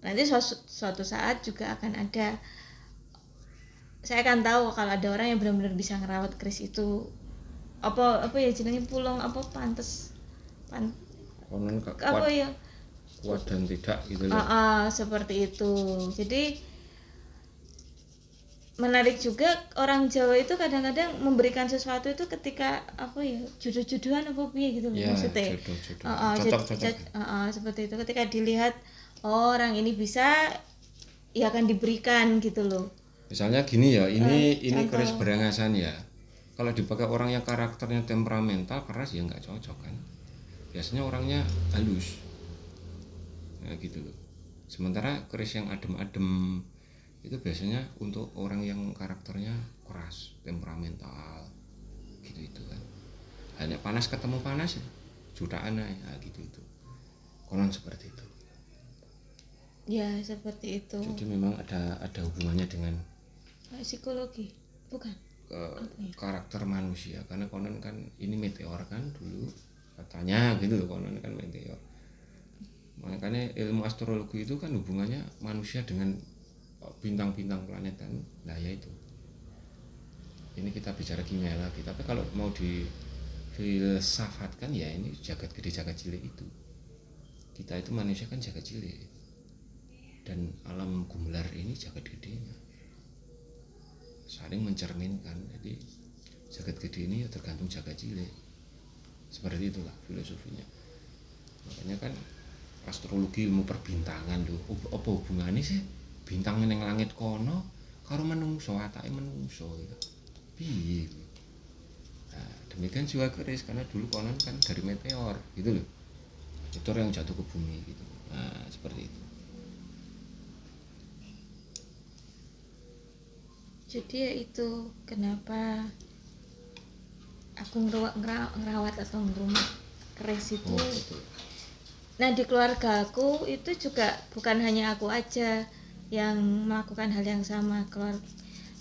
nanti suatu saat juga akan ada, saya akan tahu kalau ada orang yang benar-benar bisa ngerawat keris itu, apa ya jenenge pulong kuat dan tidak gitu loh. Seperti itu. Jadi menarik juga, orang Jawa itu kadang-kadang memberikan sesuatu itu ketika jodoh-jodohan apa piye gitu loh, ya, maksudnya cocok. Seperti itu, ketika dilihat orang ini bisa, ya akan diberikan gitu loh. Misalnya gini ya, ini keris berangasan ya. Kalau dipakai orang yang karakternya temperamental keras ya nggak cocok kan. Biasanya orangnya halus. Nah gitu loh. Sementara keris yang adem-adem itu biasanya untuk orang yang karakternya keras, temperamental gitu kan. Hanya panas ketemu panas ya, jutaan aja gitu itu. Konon seperti itu. Ya seperti itu. Jadi memang ada hubungannya dengan psikologi, bukan? Karakter manusia, karena konon kan ini meteor kan dulu katanya gitu loh, konon kan meteor. Makanya ilmu astrologi itu kan hubungannya manusia dengan bintang-bintang planet kan. Nah ya itu. Ini kita bicara kimia lagi, tapi kalau mau difilsafatkan ya ini jagat gede jagat cilik itu. Kita itu manusia kan jagat cilik. Dan alam gumelar ini jagat gedenya. Saling mencerminkan. Jadi jagat gede ini ya tergantung jagat cilik. Seperti itulah filosofinya. Makanya kan astrologi ilmu perbintangan lho, apa hubungannya sih bintang ning langit kono karo menungso, atake menungso gitu. Piye? Nah, demikian juga keris, karena dulu konon kan dari meteor gitu loh. Itu yang jatuh ke bumi gitu. Nah, seperti itu. Jadi ya itu kenapa aku ngerawat atau ngerumah keris itu. Nah di keluarga aku itu juga bukan hanya aku aja yang melakukan hal yang sama.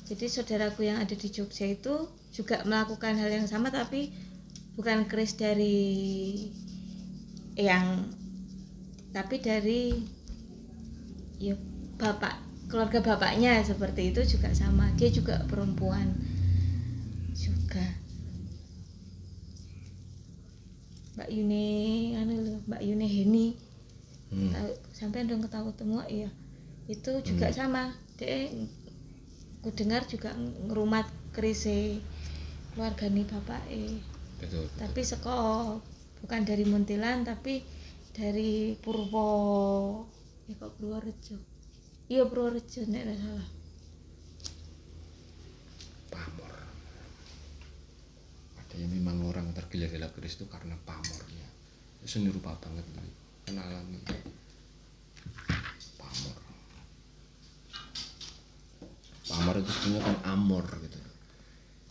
Jadi saudaraku yang ada di Jogja itu juga melakukan hal yang sama, tapi bukan keris dari ya keluarga bapaknya seperti itu juga sama. Dia juga perempuan juga. Mbak Yune Heni. Sampai dong ketemu ya. Itu juga sama. Dia ku dengar juga ngerumat kerise keluarga nih bapak Betul. Tapi bukan dari Muntilan tapi dari Purworejo. Iya Purworejo nek ora salah. Pamor. Ada yang memang orang tergila-gila keris itu karena pamornya. Seni rupa banget gitu. Kan alami. Pamor itu sebenarnya kan amor gitu.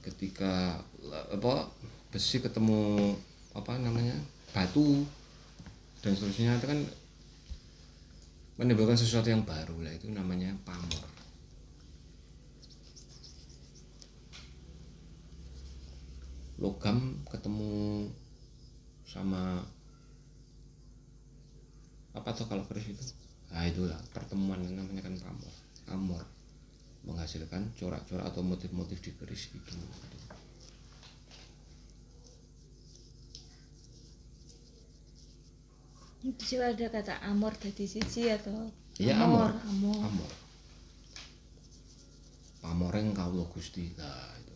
Ketika besi ketemu batu dan seterusnya, itu kan menimbulkan sesuatu yang baru lah, itu namanya pamor. Logam ketemu sama kalau keris itu, nah itulah pertemuan, namanya kan pamor. Amor menghasilkan corak-corak atau motif-motif di keris itu. Itu ada kata amor dari siji atau iya, amor. Pamoreng kawula Gusti. Nah, itu.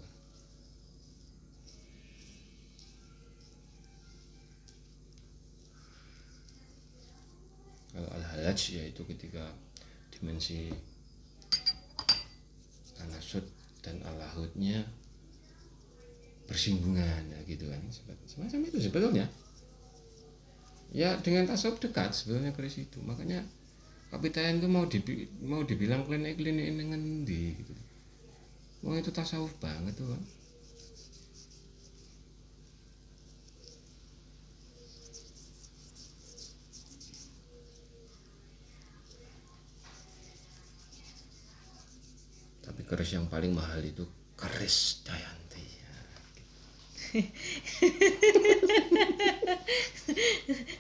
Kalau al-halaj yaitu ketika dimensi anasut dan al-lahutnya bersinggungan ya gitu kan, semacam itu sebetulnya. Ya dengan tasawuf dekat sebetulnya keris itu. Makanya kapitayan itu mau dibilang klinik dengan di gitu. Wah itu tasawuf banget tuh kan. Tapi keris yang paling mahal itu keris Dayanti.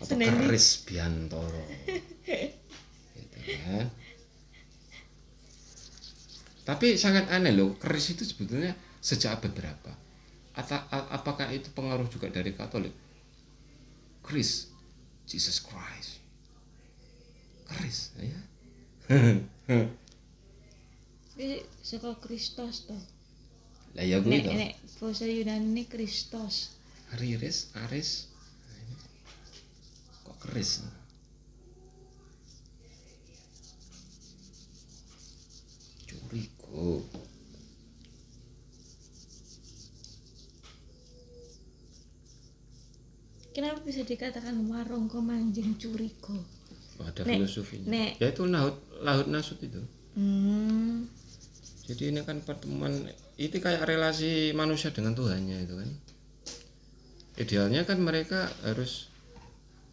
Atau keris Biantoro. Gitu kan. Tapi sangat aneh loh, keris itu sebetulnya sejak abad berapa? Apakah itu pengaruh juga dari Katolik? Keris, Jesus Christ. Keris, ya. Ini saka Kristus toh. Lah ya gue toh. Nek basa Yunani Kristos. Aris. Kok keris? Curigo. Kenapa bisa dikatakan warongko manjing curigo? Ada filosofinya. Ya itu laut nasut itu. Jadi ini kan pertemuan, itu kayak relasi manusia dengan Tuhannya itu kan. Idealnya kan mereka harus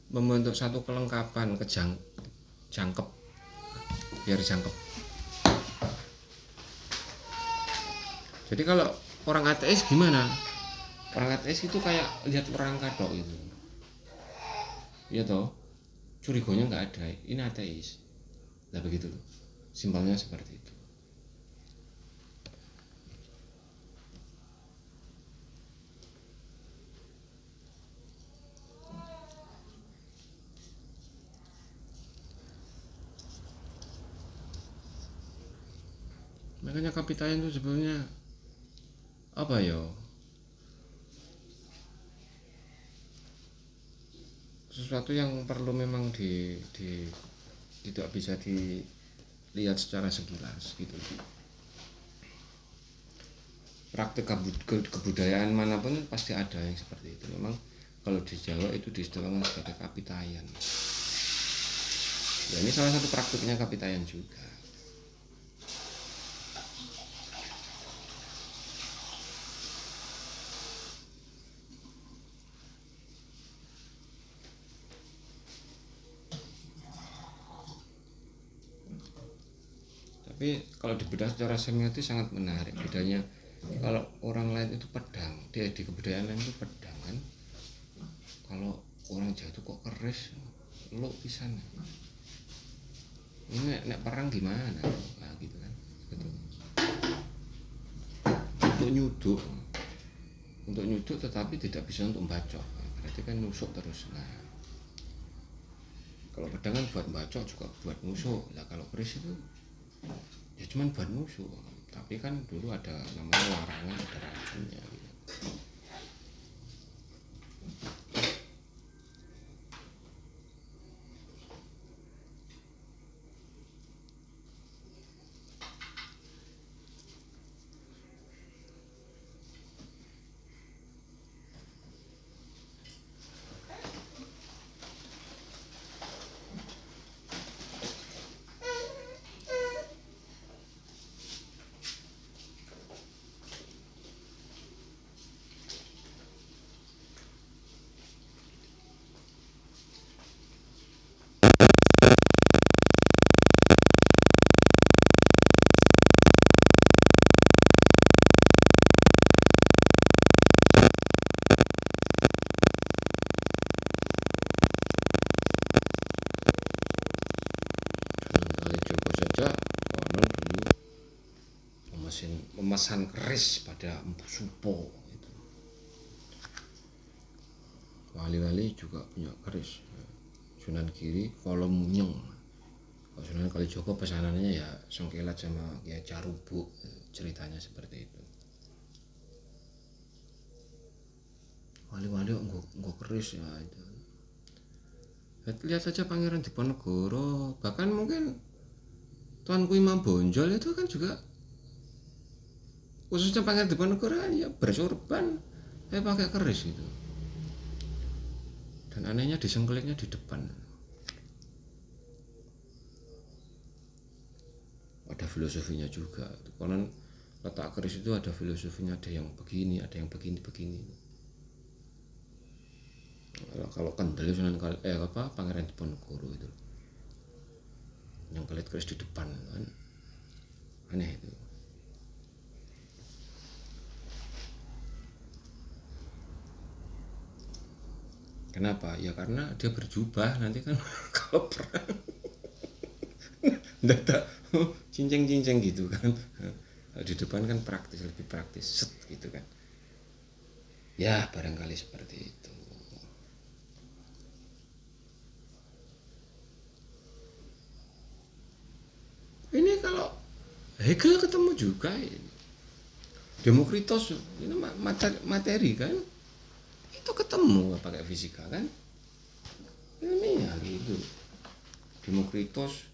membentuk satu kelengkapan jangkep, biar jangkep. Jadi kalau orang ateis gimana? Orang ateis itu kayak lihat orang kadok gitu. Iya toh, curigonya nggak ada. Ini ateis. Lah begitu loh. Simpelnya seperti itu. Makanya kapitayan itu sebenarnya apa ya? Sesuatu yang perlu memang tidak bisa dilihat secara sekilas gitu. Praktik kebudayaan manapun pasti ada yang seperti itu. Memang Kalau di Jawa itu diistilahkan sebagai kapitayan. Ya, ini salah satu praktiknya kapitayan juga. Tapi kalau dibedah secara semiotis sangat menarik. Bedanya kalau orang lain itu pedang, dia di kebudayaan lain itu pedang kan. Kalau orang Jawa itu kok keris, lo pisan. Ini nek perang gimana? Nah, gitu kan. Gitu. Untuk nyuduk tetapi tidak bisa untuk bacok. Berarti kan nusuk terus. Nah, kalau pedang kan buat bacok juga buat nusuk. Nah, kalau keris itu ya cuman buat nusuk. Tapi kan dulu ada namanya larangan, ada racunnya gitu. Memesan keris pada Empu Supo itu. Wali-wali juga punya keris. Sunan Giri Kolomunyeng. Kalau Sunan Kalijogo pesanannya ya Sengkelat sama ya Carubuk, ceritanya seperti itu. Wali-wali enggak keris ya itu. Lihat saja Pangeran Diponegoro, bahkan mungkin Tuanku Imam Bonjol itu kan juga, khususnya Pangeran Diponegoro kan ya bersorban pakai keris gitu. Dan anehnya disengkelitnya di depan. Ada filosofinya juga. Konon letak keris itu ada filosofinya, ada yang begini, ada yang begini. Kalau kendali Pangeran Diponegoro itu yang kelit keris di depan kan, aneh itu. Kenapa? Ya karena dia berjubah nanti kan kalau perang data cinceng gitu kan. Di depan kan praktis, lebih praktis, set gitu kan. Ya barangkali seperti itu. Ini kalau Hegel ketemu juga ini. Demokritos ini materi kan, itu ketemu pakai fisika kan, ilmiah gitu. Demokritos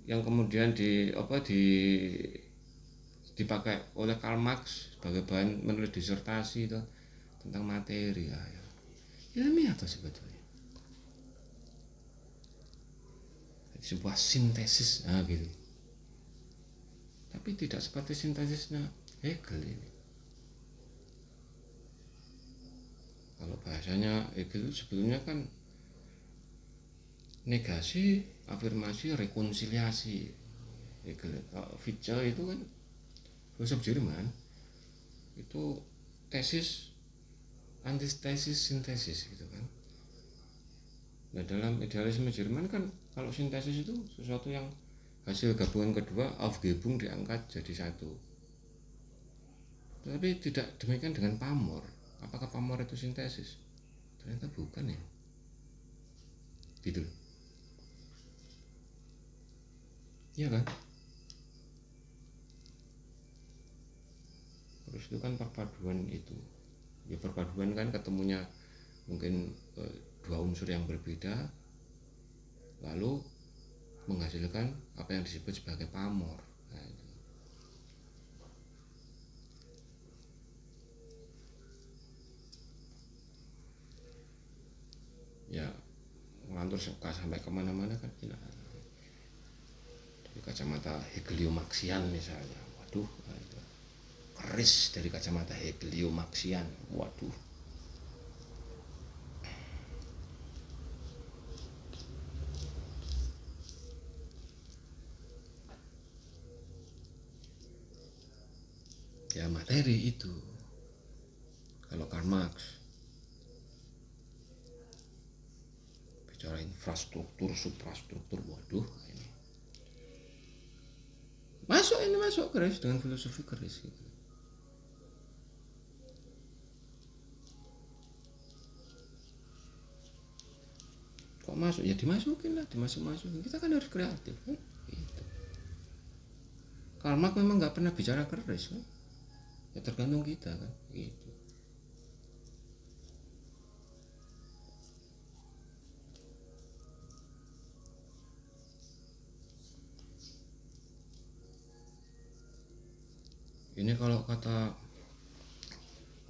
yang kemudian dipakai oleh Karl Marx sebagai bahan menulis disertasi itu tentang materi ya. Ilmiah atau sebetulnya sebuah sintesis gitu. Tapi tidak seperti sintesisnya Hegel ini. Kalau bahasanya Hegel sebetulnya kan negasi, afirmasi, rekonsiliasi. Hegel, Fichte itu kan filsuf Jerman, itu tesis, antitesis, sintesis gitu kan. Nah dalam idealisme Jerman kan kalau sintesis itu sesuatu yang hasil gabungan kedua, Aufhebung diangkat jadi satu. Tapi tidak demikian dengan pamor. Apakah pamor itu sintesis? Ternyata bukan ya. Gitu. Iya kan? Terus itu kan perpaduan itu. Ya perpaduan kan ketemunya mungkin dua unsur yang berbeda, lalu menghasilkan apa yang disebut sebagai pamor. Nah, itu. ya ngelantur sampai kemana-mana kan enak. Dari kacamata Hegeliomaxian misalnya, waduh, itu keris dari kacamata Hegeliomaxian, waduh. Ya materi itu kalau Karl Marx bicara infrastruktur, suprastruktur, waduh, ini masuk keris dengan filosofi keris gitu. Kok masuk? Ya dimasukin lah, dimasukin. Kita kan harus kreatif kan? Gitu. Karl Marx memang nggak pernah bicara keris kan? Ya tergantung kita kan, gitu. Ini kalau kata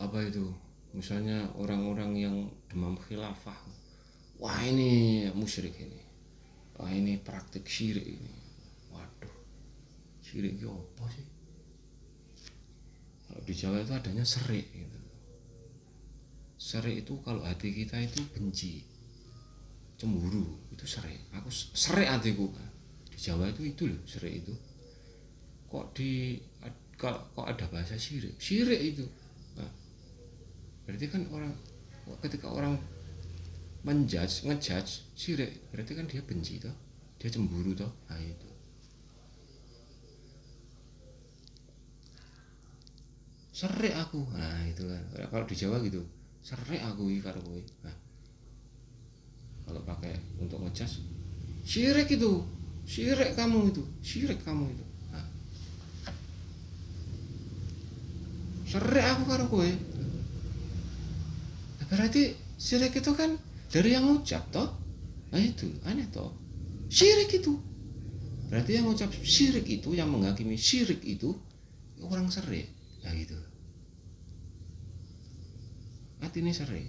apa itu, misalnya orang-orang yang demam khilafah, wah ini musyrik ini, wah ini praktik syirik ini, waduh, syirik itu apa sih? Kalau di Jawa itu adanya serik gitu. Serik itu kalau hati kita itu benci, cemburu, itu serik. Aku serik hatiku. Di Jawa itu loh serik itu. Kok ada bahasa syirik itu. Nah, berarti kan ketika orang ngejudge syirik, berarti kan dia benci toh, dia cemburu toh. Nah itu serik aku. Nah itu kan kalau di Jawa gitu, serik aku karo kowe. Nah, kalau pakai untuk ngejudge, syirik itu, syirik kamu itu. Nah, serik aku karo kowe. Nah, berarti syirik itu kan dari yang ngucap toh. Nah itu aneh toh, syirik itu berarti yang ngucap syirik itu, yang menghakimi syirik itu orang serik. Nah gitu, artinya serik.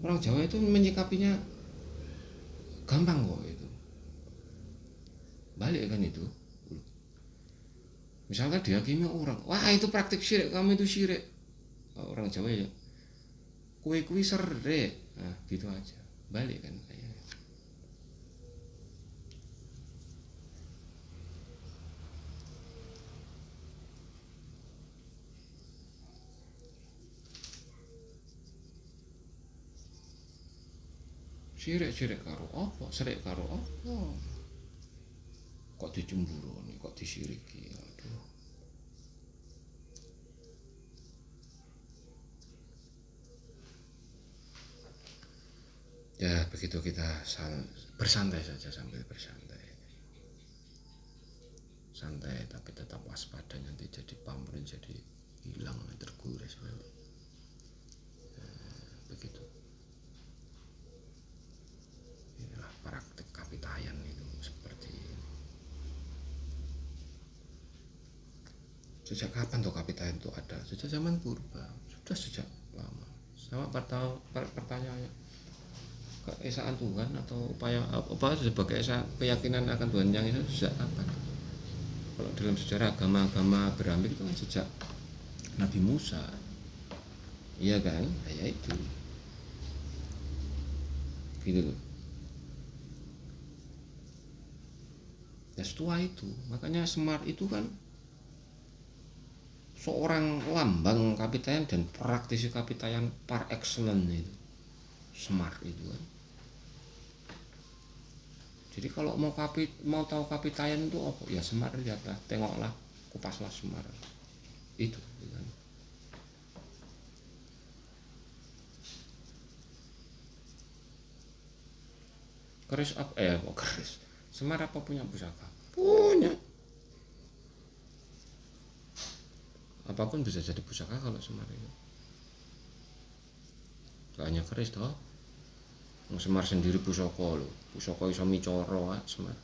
Orang Jawa itu menyikapinya gampang kok itu, balik kan itu. Misalkan dihakimi orang, wah itu praktik syirik, kamu itu syirik. Orang Jawa ya, kue serik. Nah gitu aja, balik kan kayak. Syirik karo apa? Serik karo apa? Kok dicemburoni, kok disiriki. Aduh. Ya begitu, kita bersantai saja sambil bersantai. Santai tapi tetap waspada, nanti jadi pamrih, jadi hilang, tergores nanti. Begitu. Inilah praktik kapitayan itu seperti ini. Sejak kapan tuh kapitayan itu ada? Sejak zaman purba, sudah sejak lama. Sama pertanyaannya, keesaan Tuhan atau upaya apa sebagai keyakinan akan Tuhan yang itu sejak kapan? Kalau dalam sejarah agama-agama Abraham itu kan sejak Nabi Musa, iya kan? Ya itu, gitu loh. Ya setua itu, makanya Semar itu kan seorang lambang kapitayan dan praktisi kapitayan par excellence itu, Semar itu kan. Jadi kalau mau tahu kapitayan itu apa? Ya Semar, lihatlah, tengoklah, kupaslah Semar. Itu kan. Keris apa? Kok keris? Semar apa punya pusaka? Punya. Apapun bisa jadi pusaka kalau Semar itu. Gak hanya keris toh. Semar sendiri pusaka lho. Pusaka iso micoro Semar.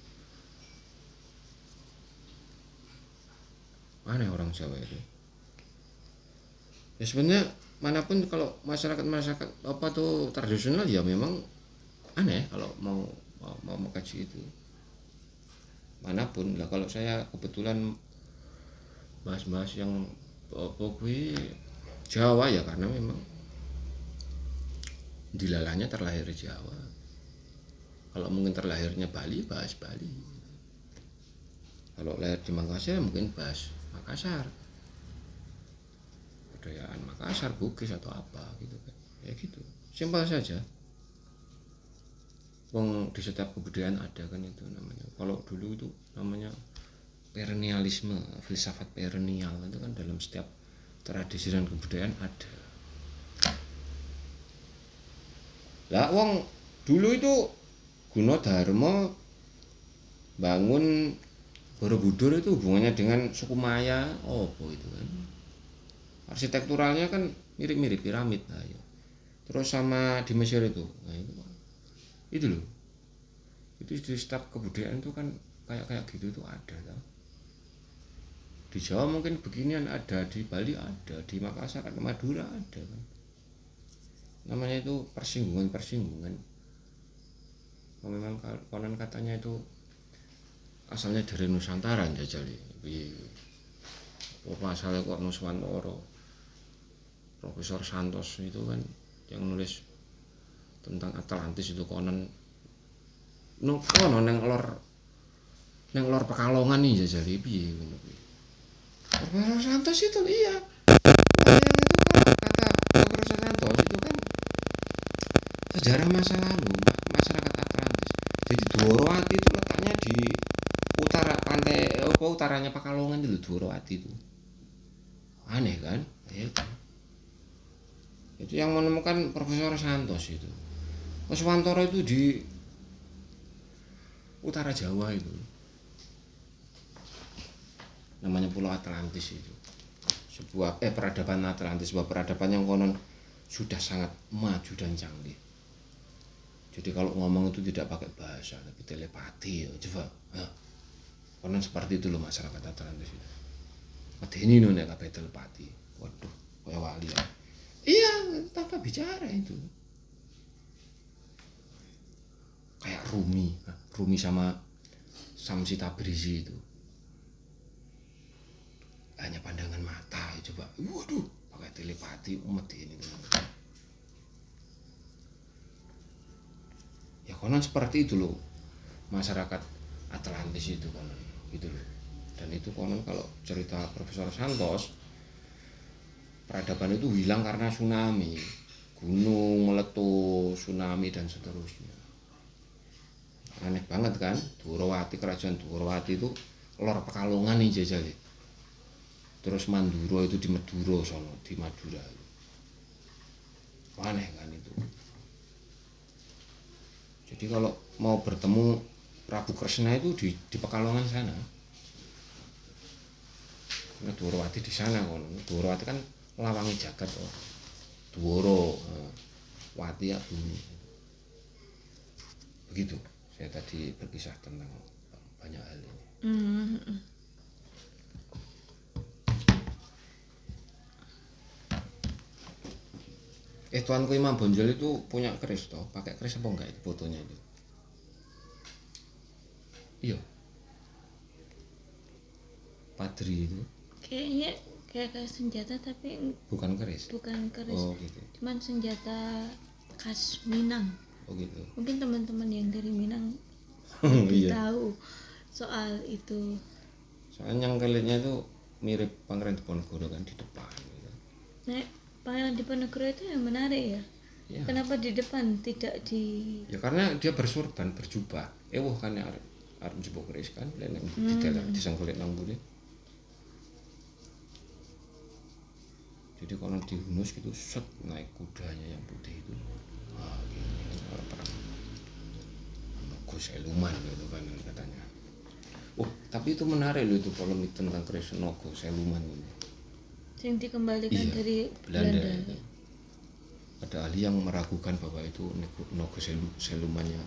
Aneh orang Jawa itu. Ya sebenarnya manapun kalau masyarakat apa tuh tradisional ya memang aneh kalau mau mengkaji itu manapun lah. Kalau saya kebetulan bahas yang pokoknya Jawa ya karena memang dilalahnya terlahir di Jawa. Kalau mungkin terlahirnya Bali, bahas Bali. Kalau lahir di Makassar mungkin bahas Makassar, budayaan Makassar, Bugis atau apa gitu kan. Ya gitu, simpel saja. Wong di setiap kebudayaan ada kan itu namanya. Kalau dulu itu namanya perennialisme, filsafat perennial itu kan dalam setiap tradisi dan kebudayaan ada. Lah wong dulu itu Gunadarma bangun Borobudur itu hubungannya dengan suku Maya apa itu kan. Arsitekturalnya kan mirip-mirip piramid. Nah, ya. Terus sama di Mesir itu. Nah, itu loh. Itu di setiap kebudayaan itu kan kayak gitu itu ada tau. Di Jawa mungkin beginian ada, di Bali ada, di Makassar ada, Madura ada kan. Namanya itu persinggungan. Memang konon katanya itu asalnya dari Nusantara jajali. Asalnya kok Nuswantoro. Profesor Santos itu kan yang nulis tentang Atlantis itu konon neng lor Pekalongan nih jajali piye ngono kuwi. Profesor Santos itu iya. Yang itu kalau kata Profesor Santos itu kan sejarah masa lalu masyarakat Atlantis. Jadi Dworowati itu letaknya di utara pantai utaranya Pekalongan itu Dworowati itu. Aneh kan? Itu yang menemukan Profesor Santos itu. Nuswantoro itu di utara Jawa itu. Namanya Pulau Atlantis itu. Sebuah peradaban Atlantis, sebuah peradaban yang konon sudah sangat maju dan canggih. Jadi kalau ngomong itu tidak pakai bahasa tapi telepati ya. Coba. Konon seperti itu loh masyarakat Atlantis itu. Medeni nek kabeh telepati. Waduh, kayak wali ya. Iya, tanpa bicara itu. Kayak Rumi sama Samsi Tabrizi itu. Hanya pandangan mata ya coba. Waduh, pakai telepati umat ini. Ya konon seperti itu loh. Masyarakat Atlantis itu konon gitu loh. Dan itu konon kalau cerita Profesor Santos peradaban itu hilang karena tsunami, gunung meletus, tsunami dan seterusnya. Aneh banget kan? Dworowati, kerajaan Dworowati itu lor Pekalongan nih jajali. Terus Manduro itu di Madura sono, di Madura. Aneh kan itu. Jadi kalau mau bertemu Prabu Kresna itu di Pekalongan sana. Karena Dworowati di sana kan. Dworowati kan lawangi jagat oh. Dworo Wati ya bumi. Begitu. Saya tadi berkisah tentang banyak hal ini. Tuanku Imam Bonjol itu punya keris toh, pakai keris apa enggak itu fotonya itu? Iya. Padri itu. Kayaknya kayak senjata tapi bukan keris. Oh gitu. Cuman senjata khas Minang. Oh gitu. Mungkin teman-teman yang dari Minang iya. tahu soal itu. Soalnya yang kelitnya itu mirip Pangeran Diponegoro kan di depan. Gitu. Nah, Pangeran Diponegoro itu yang menarik ya. Ya. Kenapa di depan tidak di? Ya karena dia bersurban, berjubah. Kan arep njupuk keris kan, leneng di dalam disangkulit nang mburi. Jadi kalau dihunus gitu set naik kudanya yang putih itu gini perang Nogo Seluman gitu kan katanya. Tapi itu menarik loh itu polemik tentang keris Nogo Seluman ini yang dikembalikan dari Belanda. Ada ahli yang meragukan bahwa itu Nogo Selumannya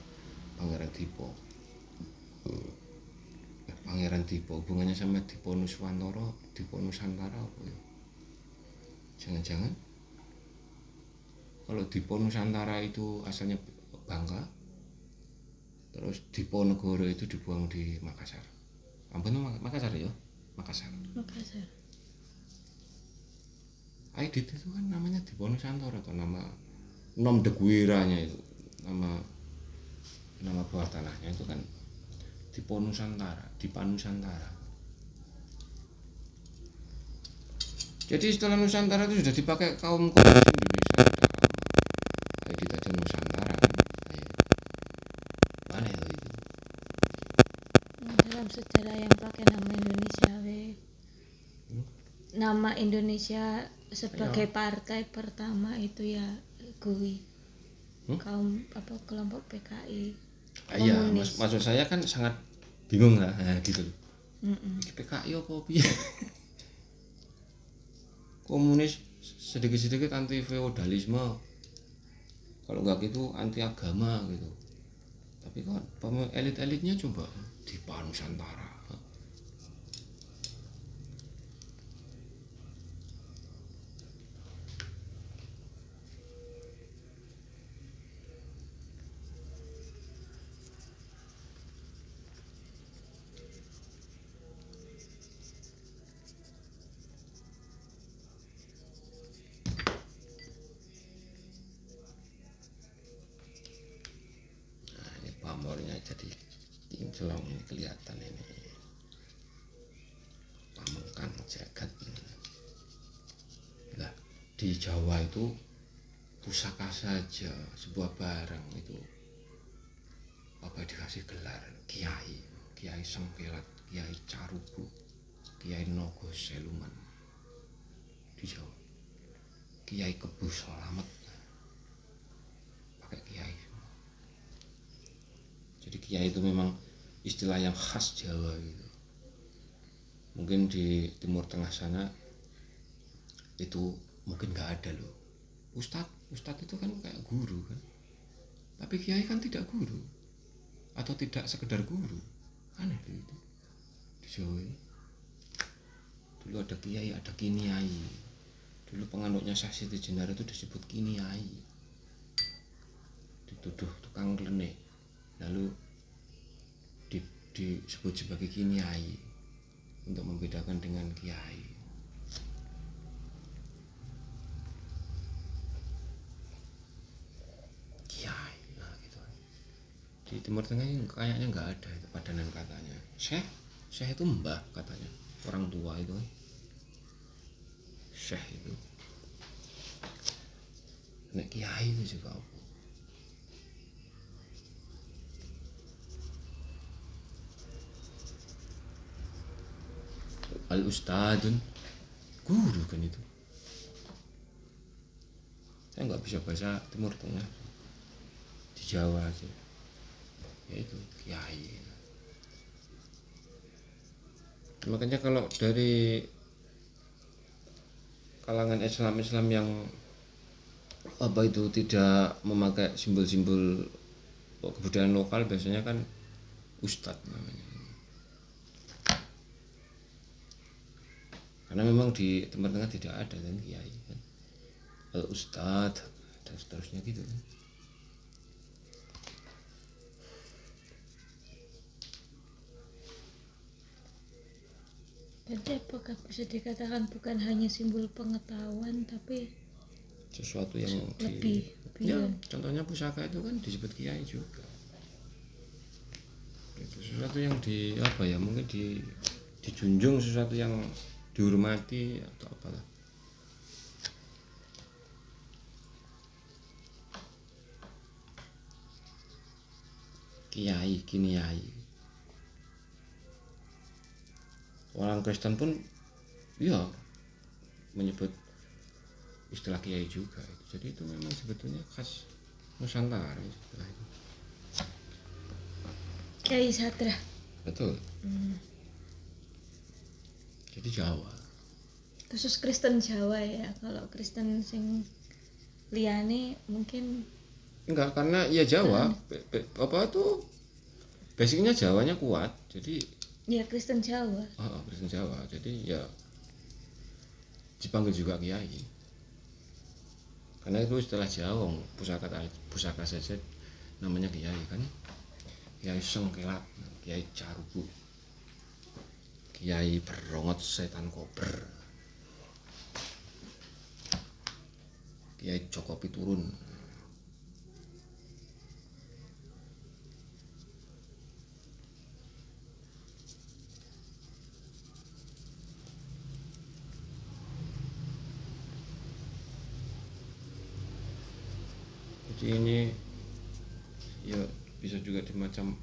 Pangeran Dipo. Pangeran Dipo hubungannya sama Dipo Nuswantoro, Dipo Nusantara apa ya? Jangan-jangan kalau Dipo Nusantara itu asalnya Bangka, terus Diponegoro itu dibuang di Makassar. Ampun, Makassar ya? Makassar. Aidit itu kan namanya Dipo Nusantara atau nama Nom de Guiranya itu, nama bawah tanahnya itu kan Dipo Nusantara, Dipa Nusantara. Jadi istilah Nusantara itu sudah dipakai kaum komunis Indonesia sudah lama. Aidit aja Nusantara kan. Ayo. Mana itu? Dalam sejarah yang pakai nama Indonesia nama Indonesia sebagai partai pertama itu ya GUI. Kaum kelompok PKI. Iya, maksud saya kan sangat bingung lah, gitu. PKI apa piye? Komunis sedikit-sedikit anti feodalisme, kalau enggak gitu anti agama gitu. Tapi kan elit-elitnya coba Dipa Nusantara. Pamornya jadi kinclong ini kelihatan ini, pamengkang jagat. Nah, di Jawa itu pusaka saja sebuah barang itu apa dikasih gelar Kiai Sengkelat, Kiai Carubu, Kiai Nogo Seluman. Di Jawa Kiai Kebu Slamet pakai Kiai. Jadi Kiai itu memang istilah yang khas Jawa gitu. Mungkin di Timur Tengah sana itu mungkin nggak ada loh. Ustadz itu kan kayak guru kan. Tapi Kiai kan tidak guru atau tidak sekedar guru. Aneh itu di Jawa ini. Dulu ada Kiai, ada Kiniai. Dulu penganutnya Syekh Siti Jenar itu disebut Kiniai. Dituduh tukang klenik. Lalu disebut sebagai Kiniai untuk membedakan dengan Kiai. Kiai, nah gitu. Di Timur Tengah ini kayaknya nggak ada itu padanan katanya. Syekh itu mbah katanya, orang tua itu kan. Syekh itu. Nek Kiai itu juga apa? Al-Ustadun, guru kan itu. Saya nggak bisa bahasa Timur Tengah, di Jawa aja. Ya itu Kiai. Makanya kalau dari kalangan Islam yang apa itu tidak memakai simbol-simbol kebudayaan lokal, biasanya kan Ustadz namanya. Karena memang di Timur Tengah tidak ada kan Kiai kan, Al-Ustadz dan seterusnya gitu kan. Jadi apakah bisa dikatakan bukan hanya simbol pengetahuan tapi sesuatu yang lebih ya, contohnya pusaka itu kan disebut Kiai juga. Itu sesuatu yang mungkin dijunjung, sesuatu yang dihormati atau apalah. Kiai, Kiniai. Orang Kristen pun ya menyebut istilah Kiai juga. Jadi itu memang sebetulnya khas Nusantara istilah itu. Kiai Sadra. Betul. Jadi Jawa. Khusus Kristen Jawa ya. Kalau Kristen sing liyane mungkin enggak, karena ya Jawa apa tuh basicnya Jawanya kuat. Jadi ya Kristen Jawa. Kristen Jawa. Jadi ya dipanggil juga Kiai. Karena itu istilah Jawa, pusaka saja namanya kiai kan. Kiai Sengkelat, Kiai Carubu, Kiai Berongot Setan Kober, Kiai Joko Piturun. Jadi ini ya bisa juga dimacam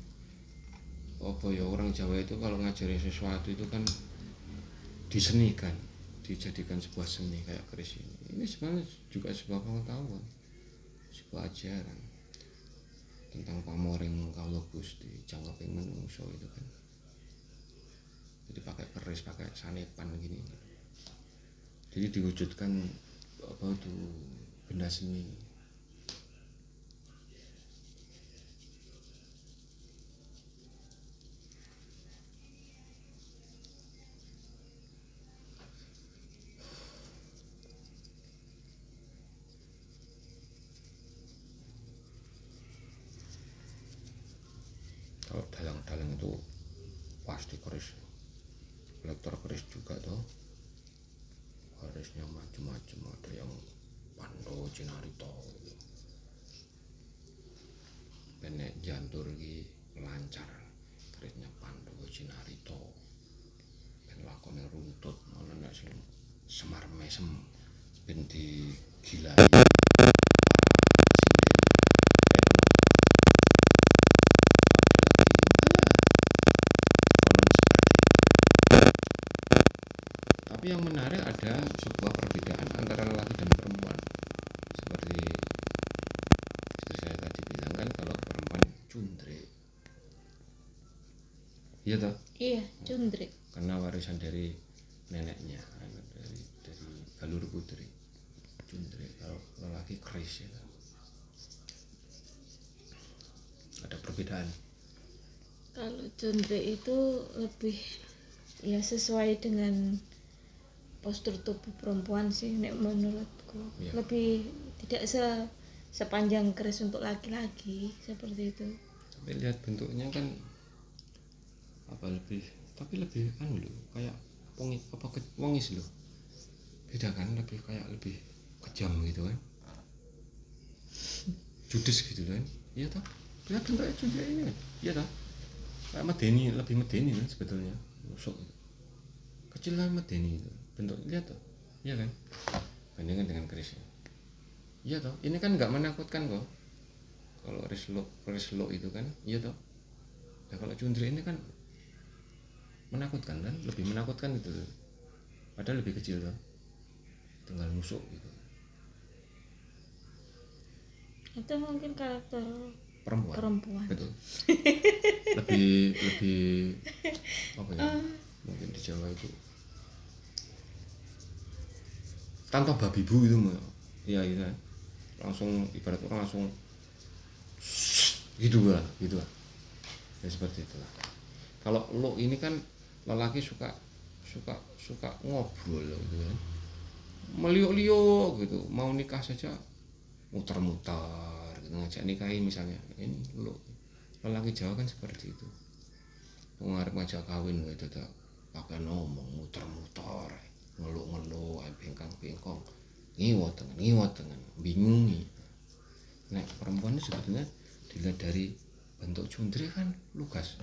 apa ya, orang Jawa itu kalau ngajari sesuatu itu kan disenikan, dijadikan sebuah seni kayak keris ini. Ini sebenarnya juga sebuah pengetahuan, sebuah ajaran tentang pamoring kawula Gusti jangkeping menungso itu kan. Jadi pakai keris, pakai sanepan gini. Jadi diwujudkan apa itu benda seni. Kalau dalang-dalang itu pasti keris, kolektor keris juga tuh. Kerisnya macam-macam, ada yang Pandhawa Cinarita gitu. Benek jantur iki lancar, kerisnya Pandhawa Cinarita. Ben lakone runtut, ana nek sing Semar Mesem ben digilai. Tapi yang menarik ada sebuah perbedaan antara lelaki dan perempuan. Seperti saya tadi bilang kan, kalau perempuan cundrik. Iya toh? Iya, cundrik. Karena warisan dari neneknya, dari galur putri. Cundrik. Kalau lelaki keris ya. Ada perbedaan. Kalau cundrik itu lebih ya sesuai dengan postur tubuh perempuan sih nek menurutku. Ya. Lebih tidak sepanjang keris untuk laki-laki seperti itu. Tapi lihat bentuknya kan lebih loh, kayak wongis loh. Beda kan, lebih kayak lebih kejam gitu kan. Judes gitu kan. Iya toh? Lihat bentuknya cundrik ini kan. Iya toh? Kayak medeni, lebih medeni kan sebetulnya. Nusuk gitu. Kecil lah medeni itu. Bentuk lihat toh. Iya kan? Bandingkan dengan kerisnya. Iya toh? Ini kan enggak menakutkan kok. Kalau keris lo itu kan, iya toh? Nah kalau cundrik ini kan menakutkan kan, lebih menakutkan gitu. Padahal lebih kecil toh. Tinggal nusuk gitu. Itu mungkin karakter perempuan. Betul. lebih apa ya, mungkin di Jawa itu tanpa babi bu itu mah ya itu kan, langsung ibarat orang langsung gitu lah ya, seperti itulah. Kalau lo ini kan lelaki suka ngobrol gitu kan, meliuk-liuk gitu, mau nikah saja muter-muter gitu, ngajak nikahi misalnya. Ini lo lelaki Jawa kan seperti itu, ngarep ngajak kawin gitu tak pakai ngomong muter-muter, ngeluk-ngeluk, bengkang-bengkong, ngiwot dengan bingungi. Nah perempuan itu sebetulnya dilihat dari bentuk cundrik kan lugas,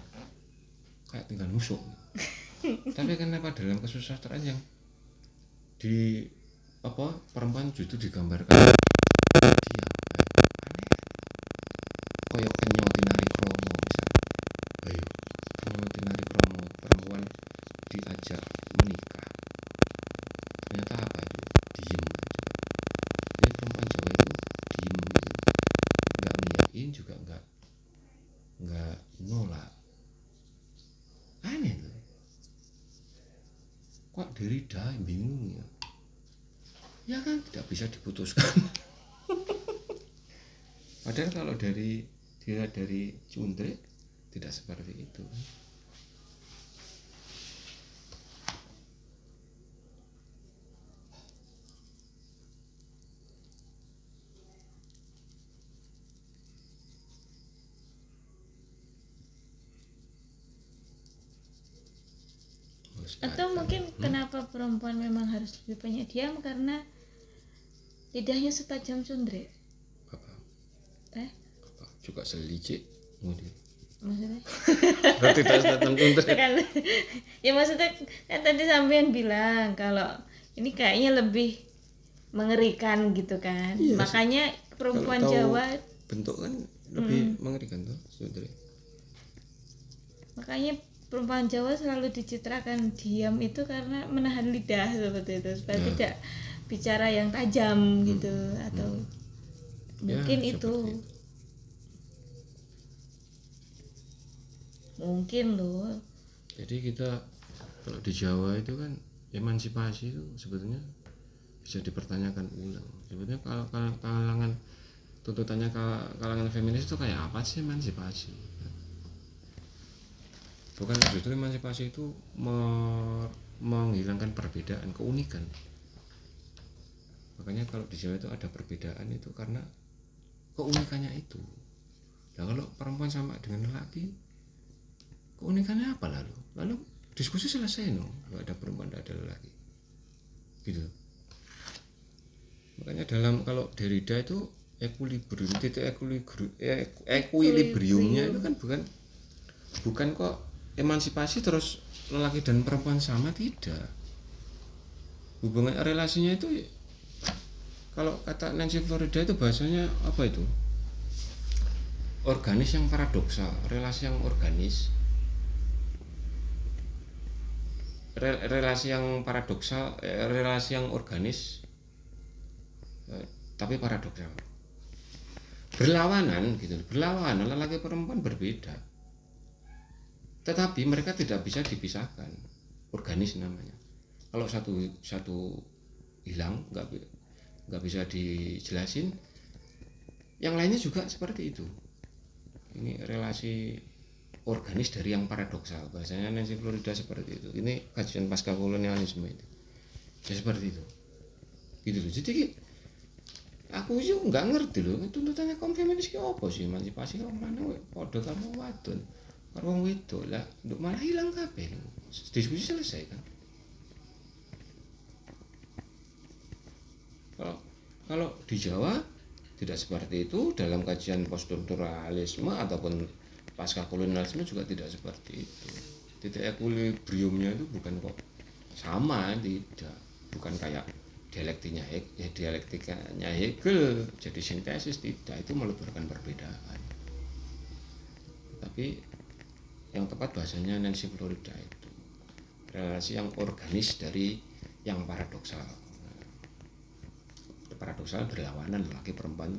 kayak tinggal nusuk. Tapi kenapa dalam kesusastraan yang di perempuan justru digambarkan diam, aneh, koyok kenyo tinari kromo misalnya. Ayo kenyo tinari kromo, perempuan diajak menikah, ternyata apa itu, diem aja. Jadi perempuan Jawa itu diem gitu, nggak ngiyain juga nggak nolak. Aneh tuh, kok Derrida bingung ya kan, tidak bisa diputuskan. Padahal kalau dilihat dari cundrik tidak seperti itu. bos. Atau mungkin kenapa perempuan memang harus lebih banyak diam karena lidahnya setajam cundrik. Apa? Apa? Juga selicik. Maksudnya? Tidak setajam cundrik. Ya maksudnya kan tadi sampean bilang kalau ini kayaknya lebih mengerikan gitu kan. Iya, makanya perempuan Jawa bentuk kan lebih mengerikan tuh sebenarnya. Makanya perempuan Jawa selalu dicitrakan diam itu karena menahan lidah seperti itu supaya tidak bicara yang tajam gitu atau mungkin itu. Mungkin loh. Jadi kita kalau di Jawa itu kan emansipasi itu sebetulnya bisa dipertanyakan ulang. Sebetulnya kalau kalangan tuntutannya kalangan feminis itu kayak apa sih emansipasi? Bukan justru emansipasi itu menghilangkan perbedaan, keunikan. Makanya kalau di Jawa itu ada perbedaan itu karena keunikannya itu. Nah kalau perempuan sama dengan lelaki, keunikannya apa lalu? Lalu diskusi selesai no, kalau ada perempuan tidak ada lelaki, gitu. Makanya kalau Derrida itu equilibriumnya itu kan bukan kok emansipasi terus lelaki dan perempuan sama, tidak. Hubungan relasinya itu kalau kata Nancy Florida itu bahasanya apa itu? Organis yang paradoksal, relasi yang organis. Relasi yang paradoksal, relasi yang organis tapi paradoksal. Berlawanan gitu, berlawanan lelaki perempuan berbeda. Tetapi mereka tidak bisa dipisahkan, organis namanya. Kalau satu hilang, nggak bisa dijelasin, yang lainnya juga seperti itu. Ini relasi organis dari yang paradoksal, bahasanya Nancy Florida seperti itu. Ini kajian pasca kolonialisme itu, ya seperti itu, gitu loh. Jadi aku juga nggak ngerti loh, tuntutannya kaum feminis ki apa sih? Emansipasi kaum lanang podo kamu wadon. Orang itu lah, malah hilang kabeh. Diskusi selesai kan. Kalau di Jawa tidak seperti itu, dalam kajian poststrukturalisme ataupun pasca kolonialisme juga tidak seperti itu. Titik equilibriumnya itu bukan kok sama, tidak. Bukan kayak dialektikanya Hegel jadi sintesis, tidak. Itu meleburkan perbedaan. Tapi yang tepat bahasanya Nancy Florida itu relasi yang organis dari yang paradoksal. Paradoksal berlawanan laki perempuan,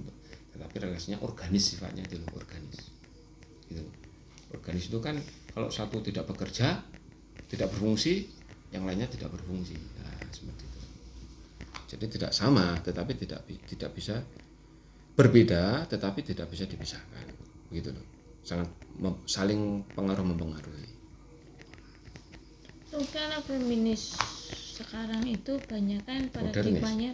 tetapi relasinya organis, sifatnya itu organis. Gitu. Organis itu kan kalau satu tidak bekerja, tidak berfungsi, yang lainnya tidak berfungsi. Nah, seperti itu. Jadi tidak sama, tetapi tidak bisa berbeda, tetapi tidak bisa dipisahkan. Begitu loh. Sangat saling mempengaruhi. Karena feminis sekarang itu banyak kan paradigmanya,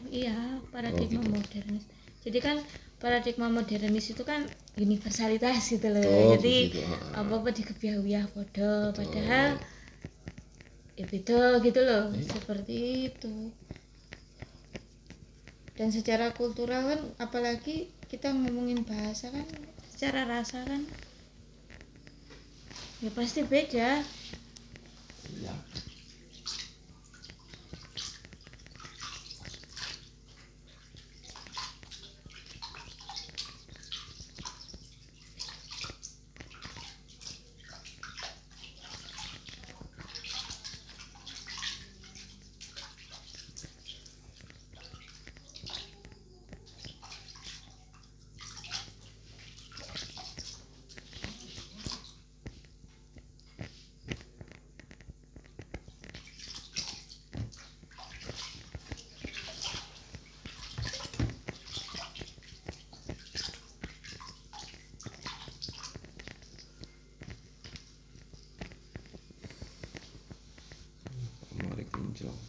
paradigma modernis. Jadi kan paradigma modernis itu kan universalitas gitu loh. Jadi apa-apa dikebiah-biah podo, padahal ya beda gitu loh. Seperti itu. Dan secara kultural kan, apalagi kita ngomongin bahasa kan, secara rasa kan ya pasti beda. Ya. Mari kinclong.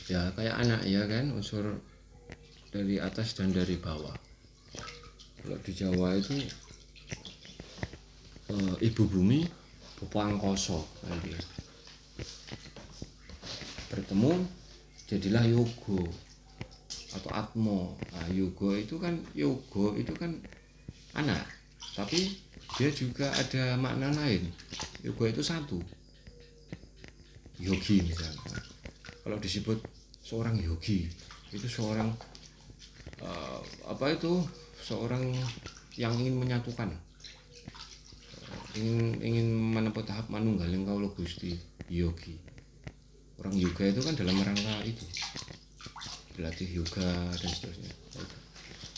ya kayak anak ya kan, unsur dari atas dan dari bawah. Kalau di Jawa itu ibu bumi bapak angkasa gitu. Bertemu jadilah yoga atau atmo. Nah, yoga itu kan anak, tapi dia juga ada makna lain. Yoga itu satu, yogi misalnya. Kalau disebut seorang yogi itu seorang seorang yang ingin menyatukan, ingin menempuh tahap manunggaling kaula Gusti, yogi. Orang yoga itu kan dalam rangka itu berlatih yoga dan seterusnya.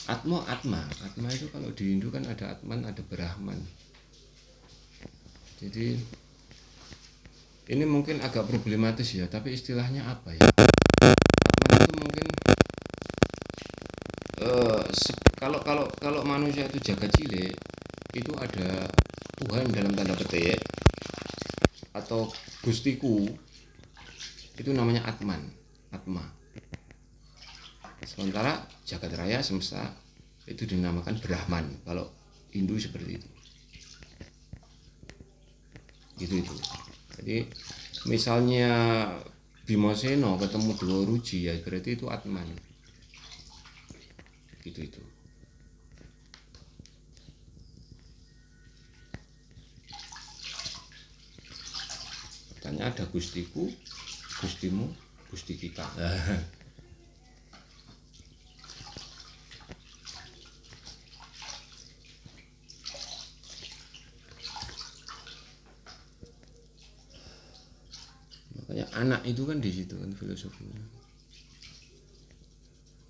Atma itu kalau di Hindu kan ada Atman, ada Brahman. Jadi ini mungkin agak problematis ya, tapi istilahnya apa ya? Atman itu mungkin kalau manusia itu jagat cilik itu ada Tuhan dalam tanda petik atau Gustiku, itu namanya Atman, Atma. Sementara jagat raya semesta itu dinamakan Brahman kalau Hindu seperti itu. Gitu. Jadi misalnya Bimasena ketemu Dewa Ruci ya berarti itu Atman. Gitu. Katanya ada Gustiku, Gustimu, Gusti kita. Makanya anak itu kan di situ kan filosofinya.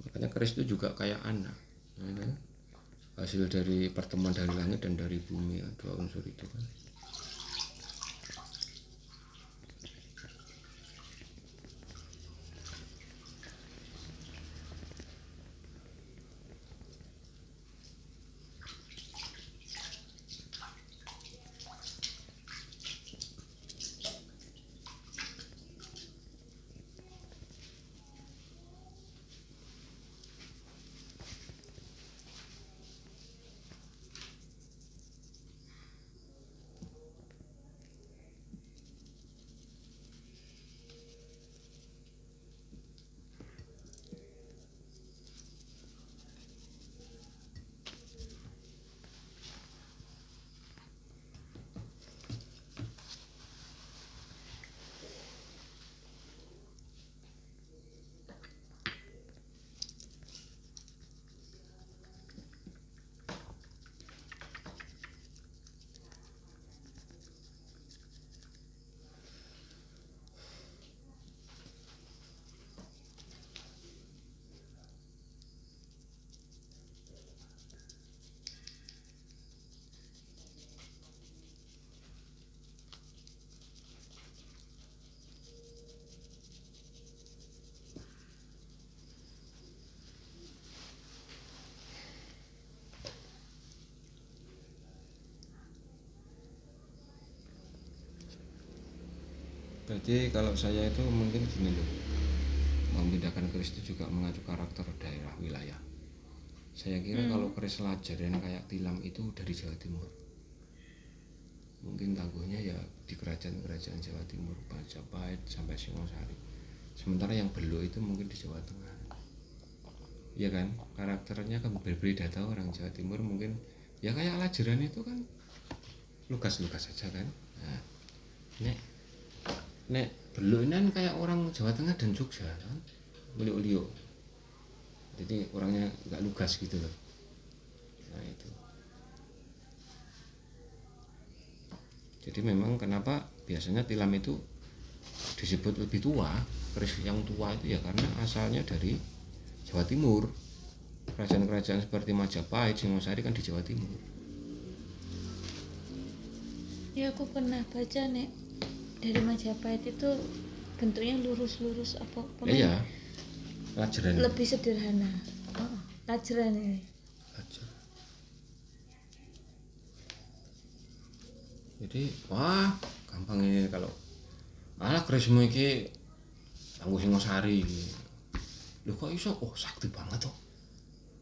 Makanya keris itu juga kayak anak, ya kan? Hasil dari pertemuan dari langit dan dari bumi ya, dua unsur itu kan. Jadi kalau saya itu mungkin gini loh, memindahkan keris itu juga mengacu karakter daerah wilayah. Saya kira kalau keris Lajaran kayak tilam itu dari Jawa Timur, mungkin tangguhnya ya di kerajaan-kerajaan Jawa Timur, Majapahit sampai Singosari. Sementara yang Belo itu mungkin di Jawa Tengah. Ya kan, karakternya kan berbeda. Tahu orang Jawa Timur mungkin ya kayak Lajaran itu kan lugas-lugas saja kan. Nah, nek Belo ini kan kayak orang Jawa Tengah dan Jogja kan, beliau-beliau. Jadi orangnya nggak lugas gitu loh. Nah itu. Jadi memang kenapa biasanya tilam itu disebut lebih tua, keris yang tua itu ya karena asalnya dari Jawa Timur. Kerajaan-kerajaan seperti Majapahit, Singosari kan di Jawa Timur. Ya aku pernah baca nek dari Majapahit itu bentuknya lurus-lurus apa Iya. Lajaran. Lebih sederhana. Lajaran ini. Jadi wah gampang ini kalau kerismu iki Tangguh Singosari. Loh kok iso? Oh sakti banget toh.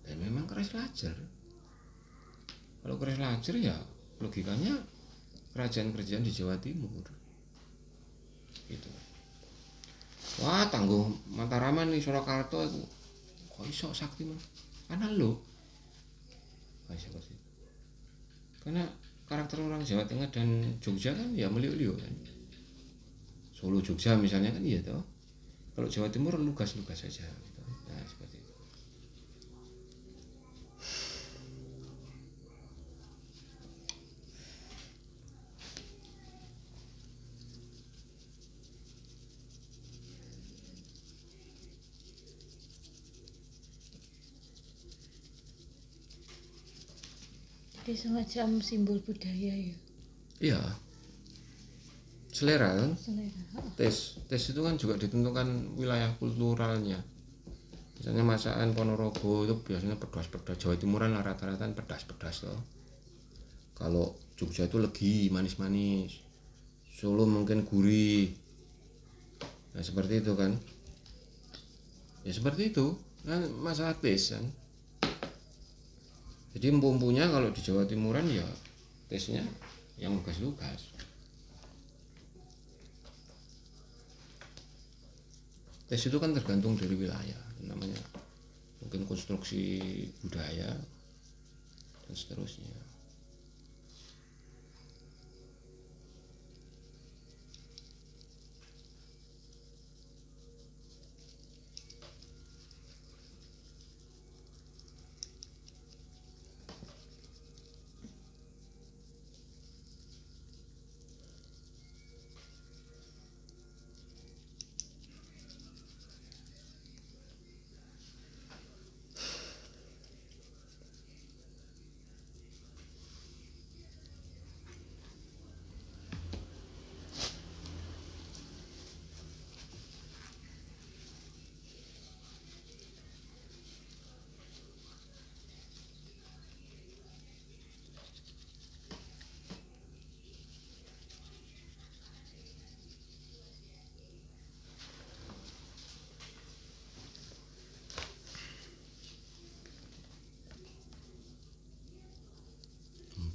Dan memang keris lajar. Kalau keris lajar ya logikanya kerajaan-kerajaan di Jawa Timur. Gitu. Wah, Tangguh Mataraman nih Surakarta itu kok iso sakti mah? Karena lo seperti itu. Karena karakter orang Jawa Tengah dan Jogja kan ya meliuk-liuk kan. Solo Jogja misalnya kan iya toh. Kalau Jawa Timur lugas-lugas saja gitu. Nah, seperti itu. Jadi semacam simbol budaya ya. Iya. Selera kan? Selera. Tes itu kan juga ditentukan wilayah kulturalnya. Misalnya masakan Ponorogo itu biasanya pedas-pedas, Jawa Timuran rata-rata pedas-pedas toh. Kalau Jogja itu legi, manis-manis. Solo mungkin gurih. Nah seperti itu kan. Ya seperti itu kan masalah tes kan. Jadi empu-empunya kalau di Jawa Timuran ya tesnya yang lugas-lugas. Tes itu kan tergantung dari wilayah, namanya mungkin konstruksi budaya dan seterusnya.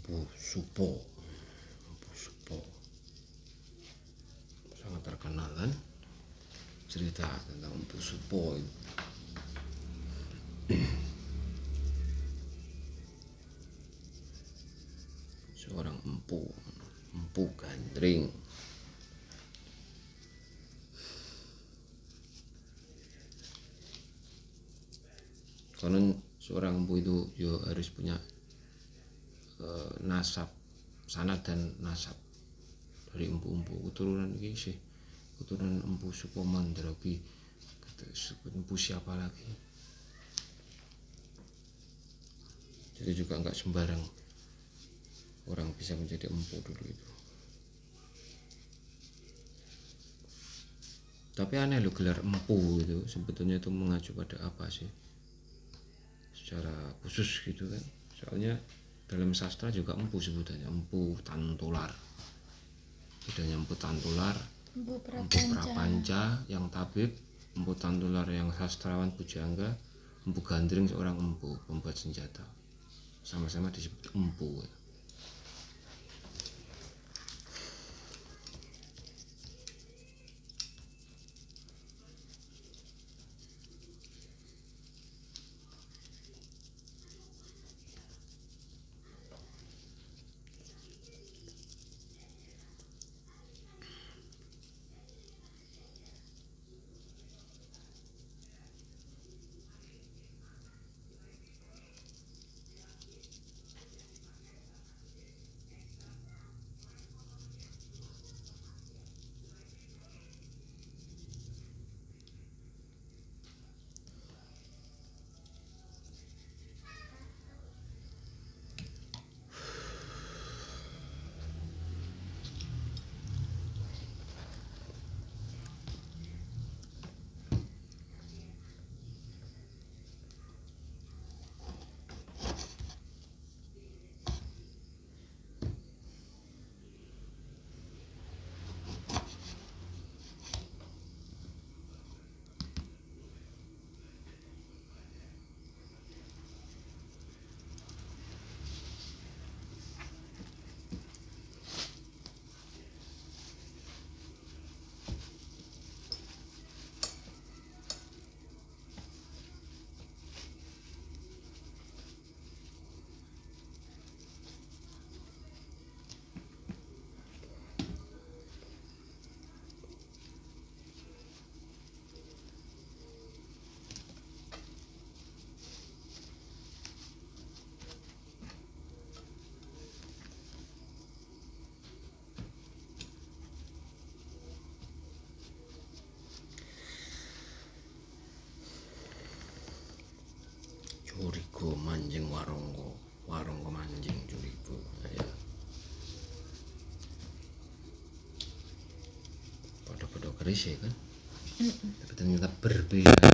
Empu Supo sangat terkenal kan cerita tentang Empu Supo itu. Seorang empu gandring. Konon seorang empu itu yo harus punya nasab, sanad dan nasab dari empu-empu keturunan ini sih, keturunan Empu Supo Mandrogi, empu siapa lagi. Jadi juga nggak sembarang orang bisa menjadi empu dulu itu. Tapi aneh loh gelar empu itu sebetulnya itu mengacu pada apa sih? Secara khusus gitu kan. Soalnya dalam sastra juga empu sebutannya, empu tantular. Bedanya empu tantular, empu prapanca yang tabib, empu tantular yang sastrawan pujangga, empu gandring seorang empu pembuat senjata. Sama-sama disebut empu. Jurigo manjing warungko, warungko manjing Jurigo. Ya. Pada keris ya kan? Tapi ternyata berbeda.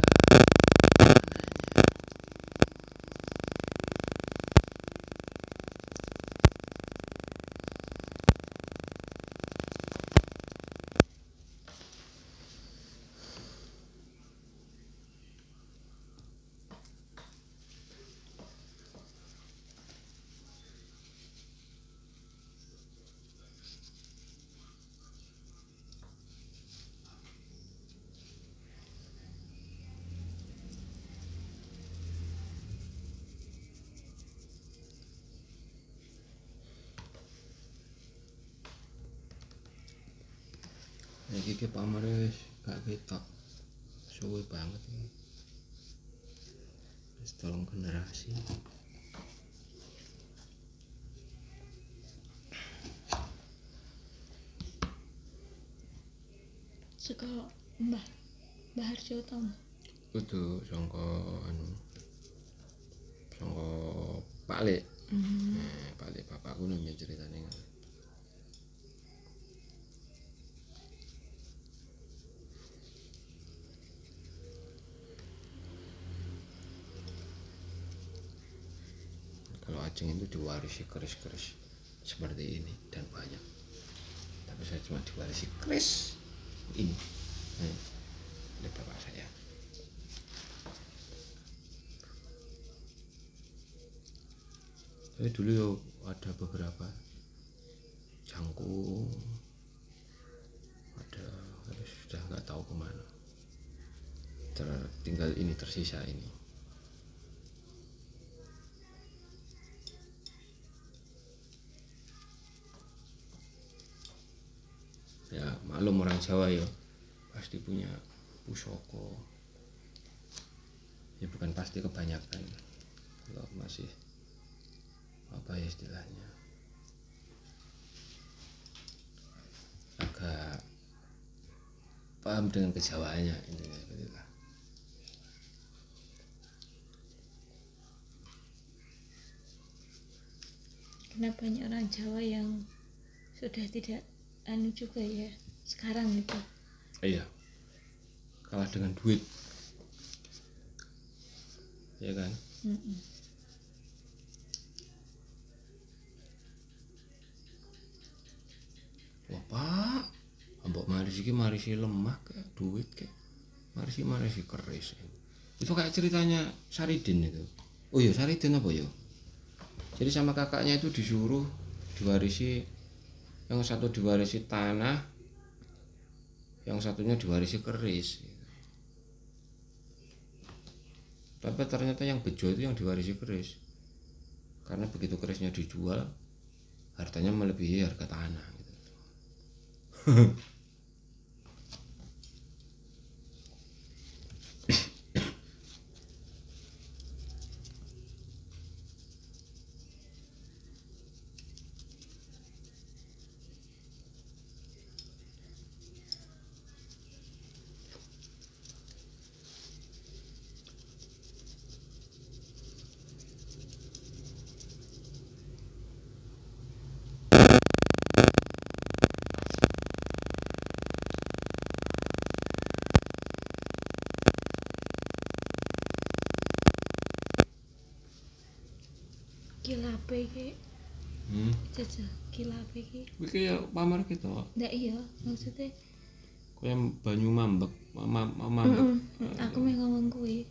Iki pamare gak ketok. Suwe banget ini. Wis 3 generasi. Saka Mbah Harjo Utomo. Kudu sangka sangka Pak Lek. Pak Lek bapakku nanya ceritane. Kalau Ajeng itu diwarisi keris-keris seperti ini dan banyak. Tapi saya cuma diwarisi keris ini oleh bapak saya. Tapi dulu ya ada beberapa jangkung, ada sudah nggak tahu kemana. Tinggal ini tersisa ini. Ya maklum orang Jawa ya pasti punya pusoko. Ya bukan pasti, kebanyakan. Kalau masih apa ya istilahnya, agak paham dengan kejawaannya intinya begitulah. Karena banyak orang Jawa yang sudah tidak juga ya sekarang itu. Iya, kalah dengan duit, ya kan? Wah Pak, ambok marisi lemah kayak duit kayak marisi keris. Itu kayak ceritanya Saridin itu. Oh iya, Saridin apa ya? Jadi sama kakaknya itu disuruh diwarisi, yang satu diwarisi tanah, yang satunya diwarisi keris. Tapi ternyata yang bejo itu yang diwarisi keris, karena begitu kerisnya dijual, hartanya melebihi harga tanah. Kilape iki. Jajal kilape iki. Iki ya pamer kita. Ndak iya, maksudnya Kaya banyu mambek, aku meh ngomong kuwi.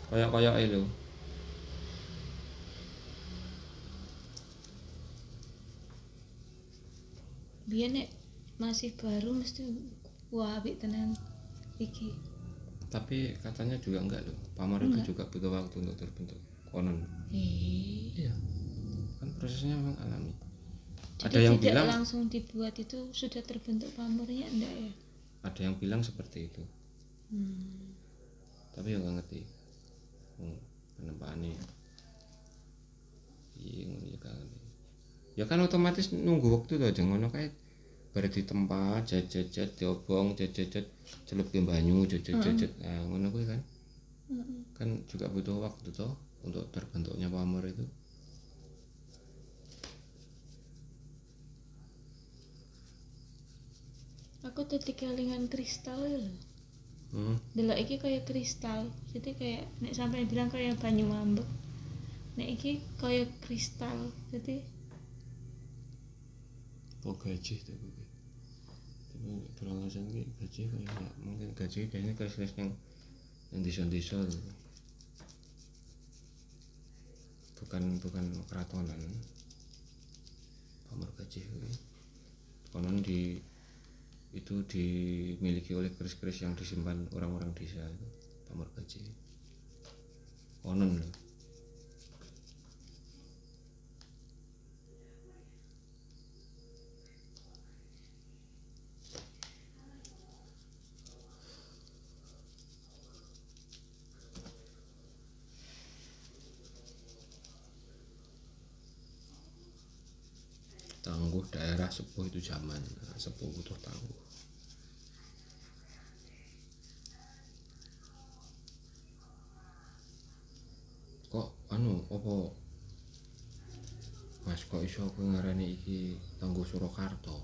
Kayak lho. Biyen nek masih baru mesti wah apik tenan iki. Tapi katanya juga enggak loh. Pamer itu juga butuh waktu untuk terbentuk. Konon. Iya. Kan prosesnya memang alami. Jadi ada yang tidak bilang langsung dibuat itu sudah terbentuk pamornya enggak ya? Ada yang bilang seperti itu. Tapi ya nggak ngerti. Penempaannya. Iya ngono ya kan. Ya kan otomatis nunggu waktu tuh aja ngono kae. Bare ditempa, jet diobong, jet celup ke banyu, jet. Nah, ngono kuwi kan. Kan juga butuh waktu toh untuk terbentuknya pamor itu. Aku tadi kelingan kristal ya loh. Delok iki kayak kristal. Jadi kayak nek sampai bilang kayak banyu mambek. Nek iki kayak kristal. Jadi gaji tuh gue. Tapi beralasan ki gaji kayak mungkin gaji kayaknya keras yang dison bukan keratonan. Pamor gaji konon itu dimiliki oleh keris-keris yang disimpan orang-orang desa itu, pamor gaji konon loh. Tangguh daerah sepuh itu zaman sepuh butuh tangguh. Kok apa Mas kok iso aku ngarani iki Tangguh Surakarta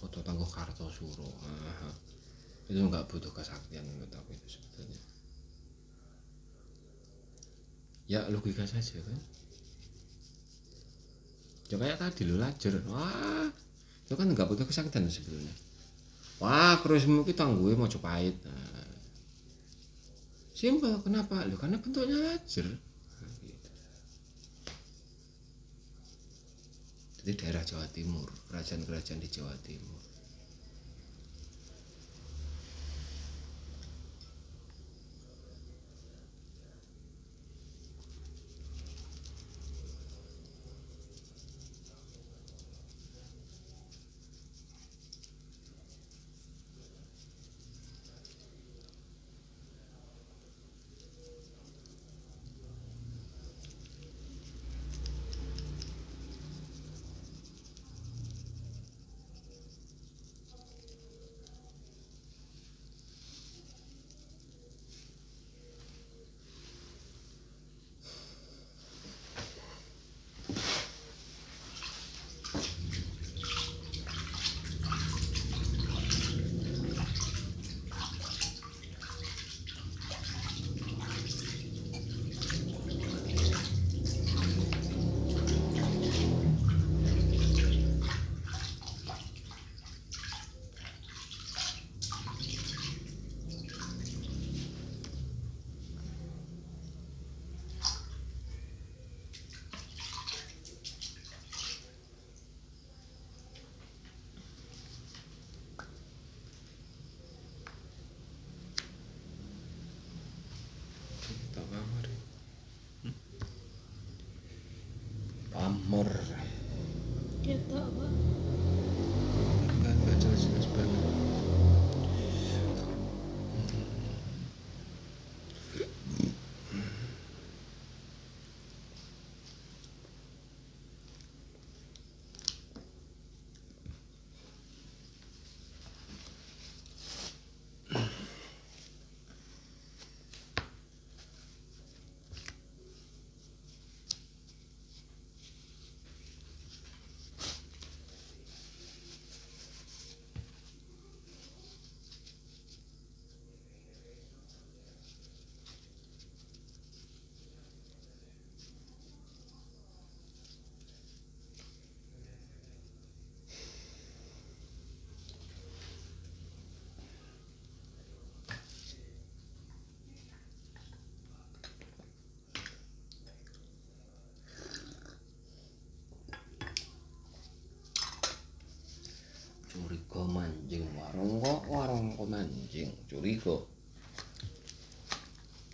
atau Tangguh Kartosuro. Itu enggak butuh kesaktian menurut aku itu sebetulnya. Ya logika saja kan. Ya kayak tadi lo lajer. Wah, itu kan enggak butuh kesaktian sebetulnya. Wah, kerismu ki tangguhe Majapahit. Simpel, kenapa? Lo karena bentuknya lajer. Di daerah Jawa Timur, kerajaan-kerajaan di Jawa Timur. Pamor. kita apa? Enggak jelas banget. Curiga manjing warung kok manjing curiga.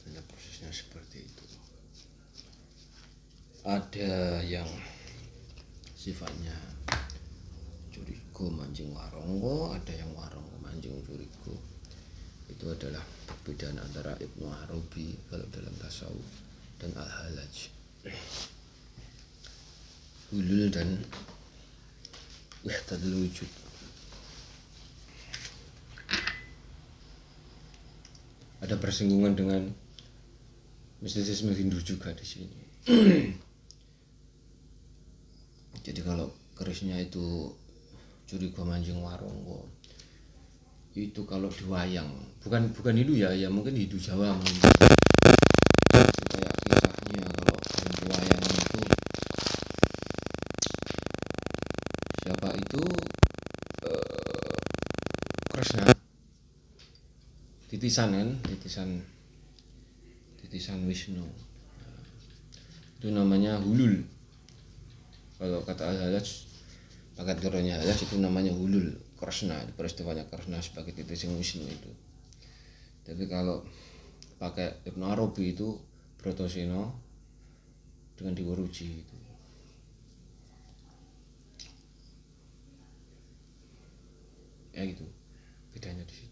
Hanya prosesnya seperti itu. Ada yang sifatnya curiga manjing warongko, ada yang warongko manjing curiga. Itu adalah perbedaan antara Ibnu Arabi kalau dalam tasawuf dan Al-Halaj. Hulul dan Wahdul Wujud. Ada persinggungan dengan mistisisme Hindu juga di sini. Jadi kalau kerisnya itu Curiga Manjing Warongo itu kalau di wayang, bukan Hindu ya mungkin Hindu Jawa mungkin. Jadi kayak kisahnya kalau di wayang itu siapa itu Kresna titisan Wisnu, itu namanya Hulul. Kalau kata Al-Hallaj, pakat geronya Hallaj itu namanya Hulul Kresna, peristiwanya Kresna sebagai titisan Wisnu itu. Tapi kalau pakai Ibnu Arabi itu Bratasena dengan Diworuji itu. Ya gitu bedanya di situ.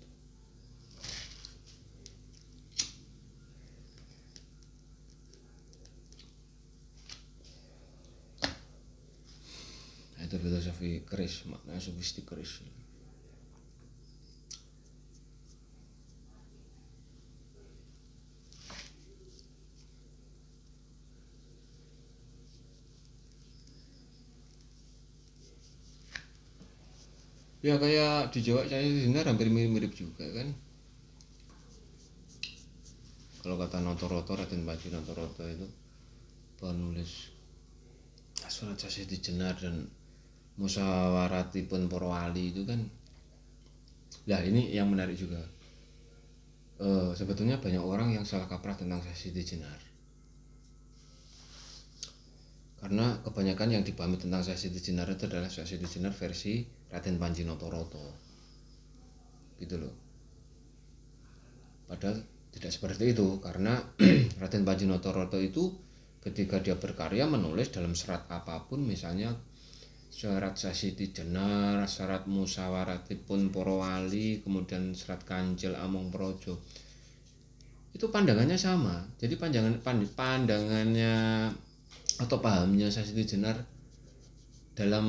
Itu filosofi keris, makna sufistik keris. Ya kayak di Jawa saya sebenarnya hampir mirip-mirip juga kan. Kalau kata Nontoroto, Raden Panji Nontoroto itu penulis Surat Sasidi Jenar dan Musyawaratipun Para Wali itu kan. Nah ini yang menarik juga. Sebetulnya banyak orang yang salah kaprah tentang Sasidi Jenar. Karena kebanyakan yang dipahami tentang Sasidi Jenar itu adalah Sasidi Jenar versi Raden Panji Nontoroto. Gitu loh. Padahal tidak seperti itu, karena Raden Panji Nontoroto itu ketika dia berkarya menulis dalam serat apapun, misalnya serat Sasidi Jenar, serat Musyawaratipun Para Wali, kemudian serat Kancil Among Praja, itu pandangannya sama. Jadi pandangannya atau pahamnya Sasidi Jenar dalam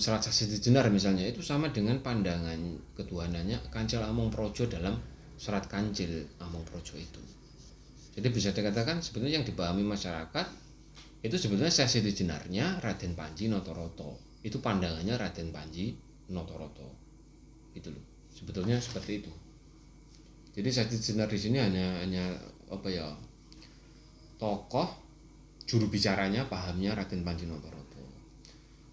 serat Sasidi Jenar misalnya itu sama dengan pandangan ketuhanannya Kancil Among Praja dalam serat Kancil Among Praja itu. Jadi bisa dikatakan sebetulnya yang dipahami masyarakat itu sebetulnya Sasidi Jenarnya Raden Panji Nontoroto. Itu pandangannya Raden Panji Nontoroto. Itu loh. Sebetulnya seperti itu. Jadi Sasidi Jenar di sini hanya apa ya? Tokoh juru bicaranya pahamnya Raden Panji Nontoroto.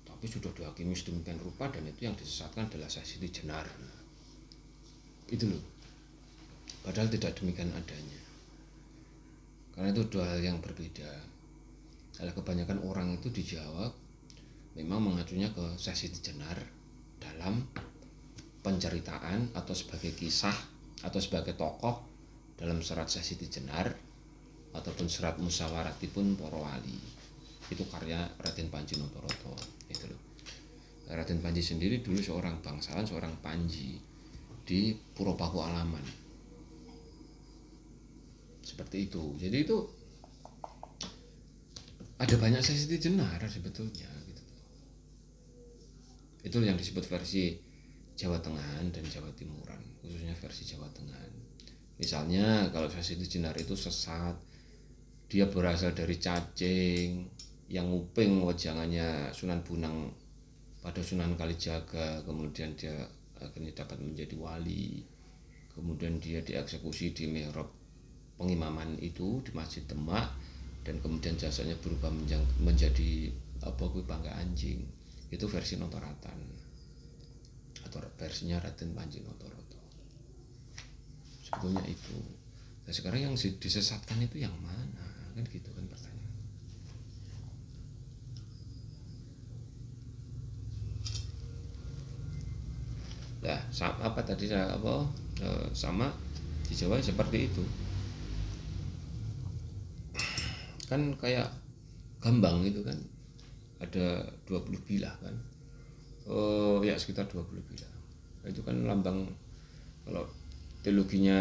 Tapi sudah dihakimi sedemikian rupa dan itu yang disesatkan adalah Sasidi Jenar. Itu loh. Padahal tidak demikian adanya. Karena itu dua hal yang berbeda. Kalau kebanyakan orang itu dijawab memang mengacunya ke Sasidi Jenar dalam penceritaan atau sebagai kisah atau sebagai tokoh dalam serat Sasidi Jenar ataupun serat Musyawaratipun Para Wali. Itu karya Raden Panji Nontoroto. Itu loh. Raden Panji sendiri dulu seorang bangsawan, seorang panji di Puro Paku Alaman. Seperti itu. Jadi itu ada banyak Sasidi Jenar sebetulnya gitu. Itu yang disebut versi Jawa Tengahan dan Jawa Timuran, khususnya versi Jawa Tengahan. Misalnya kalau Sasidi Jenar itu sesat, dia berasal dari cacing yang nguping wejangannya Sunan Bunang pada Sunan Kalijaga, kemudian dia akhirnya dapat menjadi wali, kemudian dia dieksekusi di mihrab pengimaman itu di Masjid Demak, dan kemudian jasanya berubah menjadi bangga anjing. Itu versi Notoratan atau versinya Raden Panji Nontoroto. Sebetulnya itu. Nah sekarang yang disesatkan itu yang mana? Kan gitu kan pertanyaan. Nah, apa tadi sama di Jawa seperti itu. Kan kayak Gambang itu kan ada 20 bilah kan. Ya sekitar 20 bilah. Itu kan lambang, kalau teologinya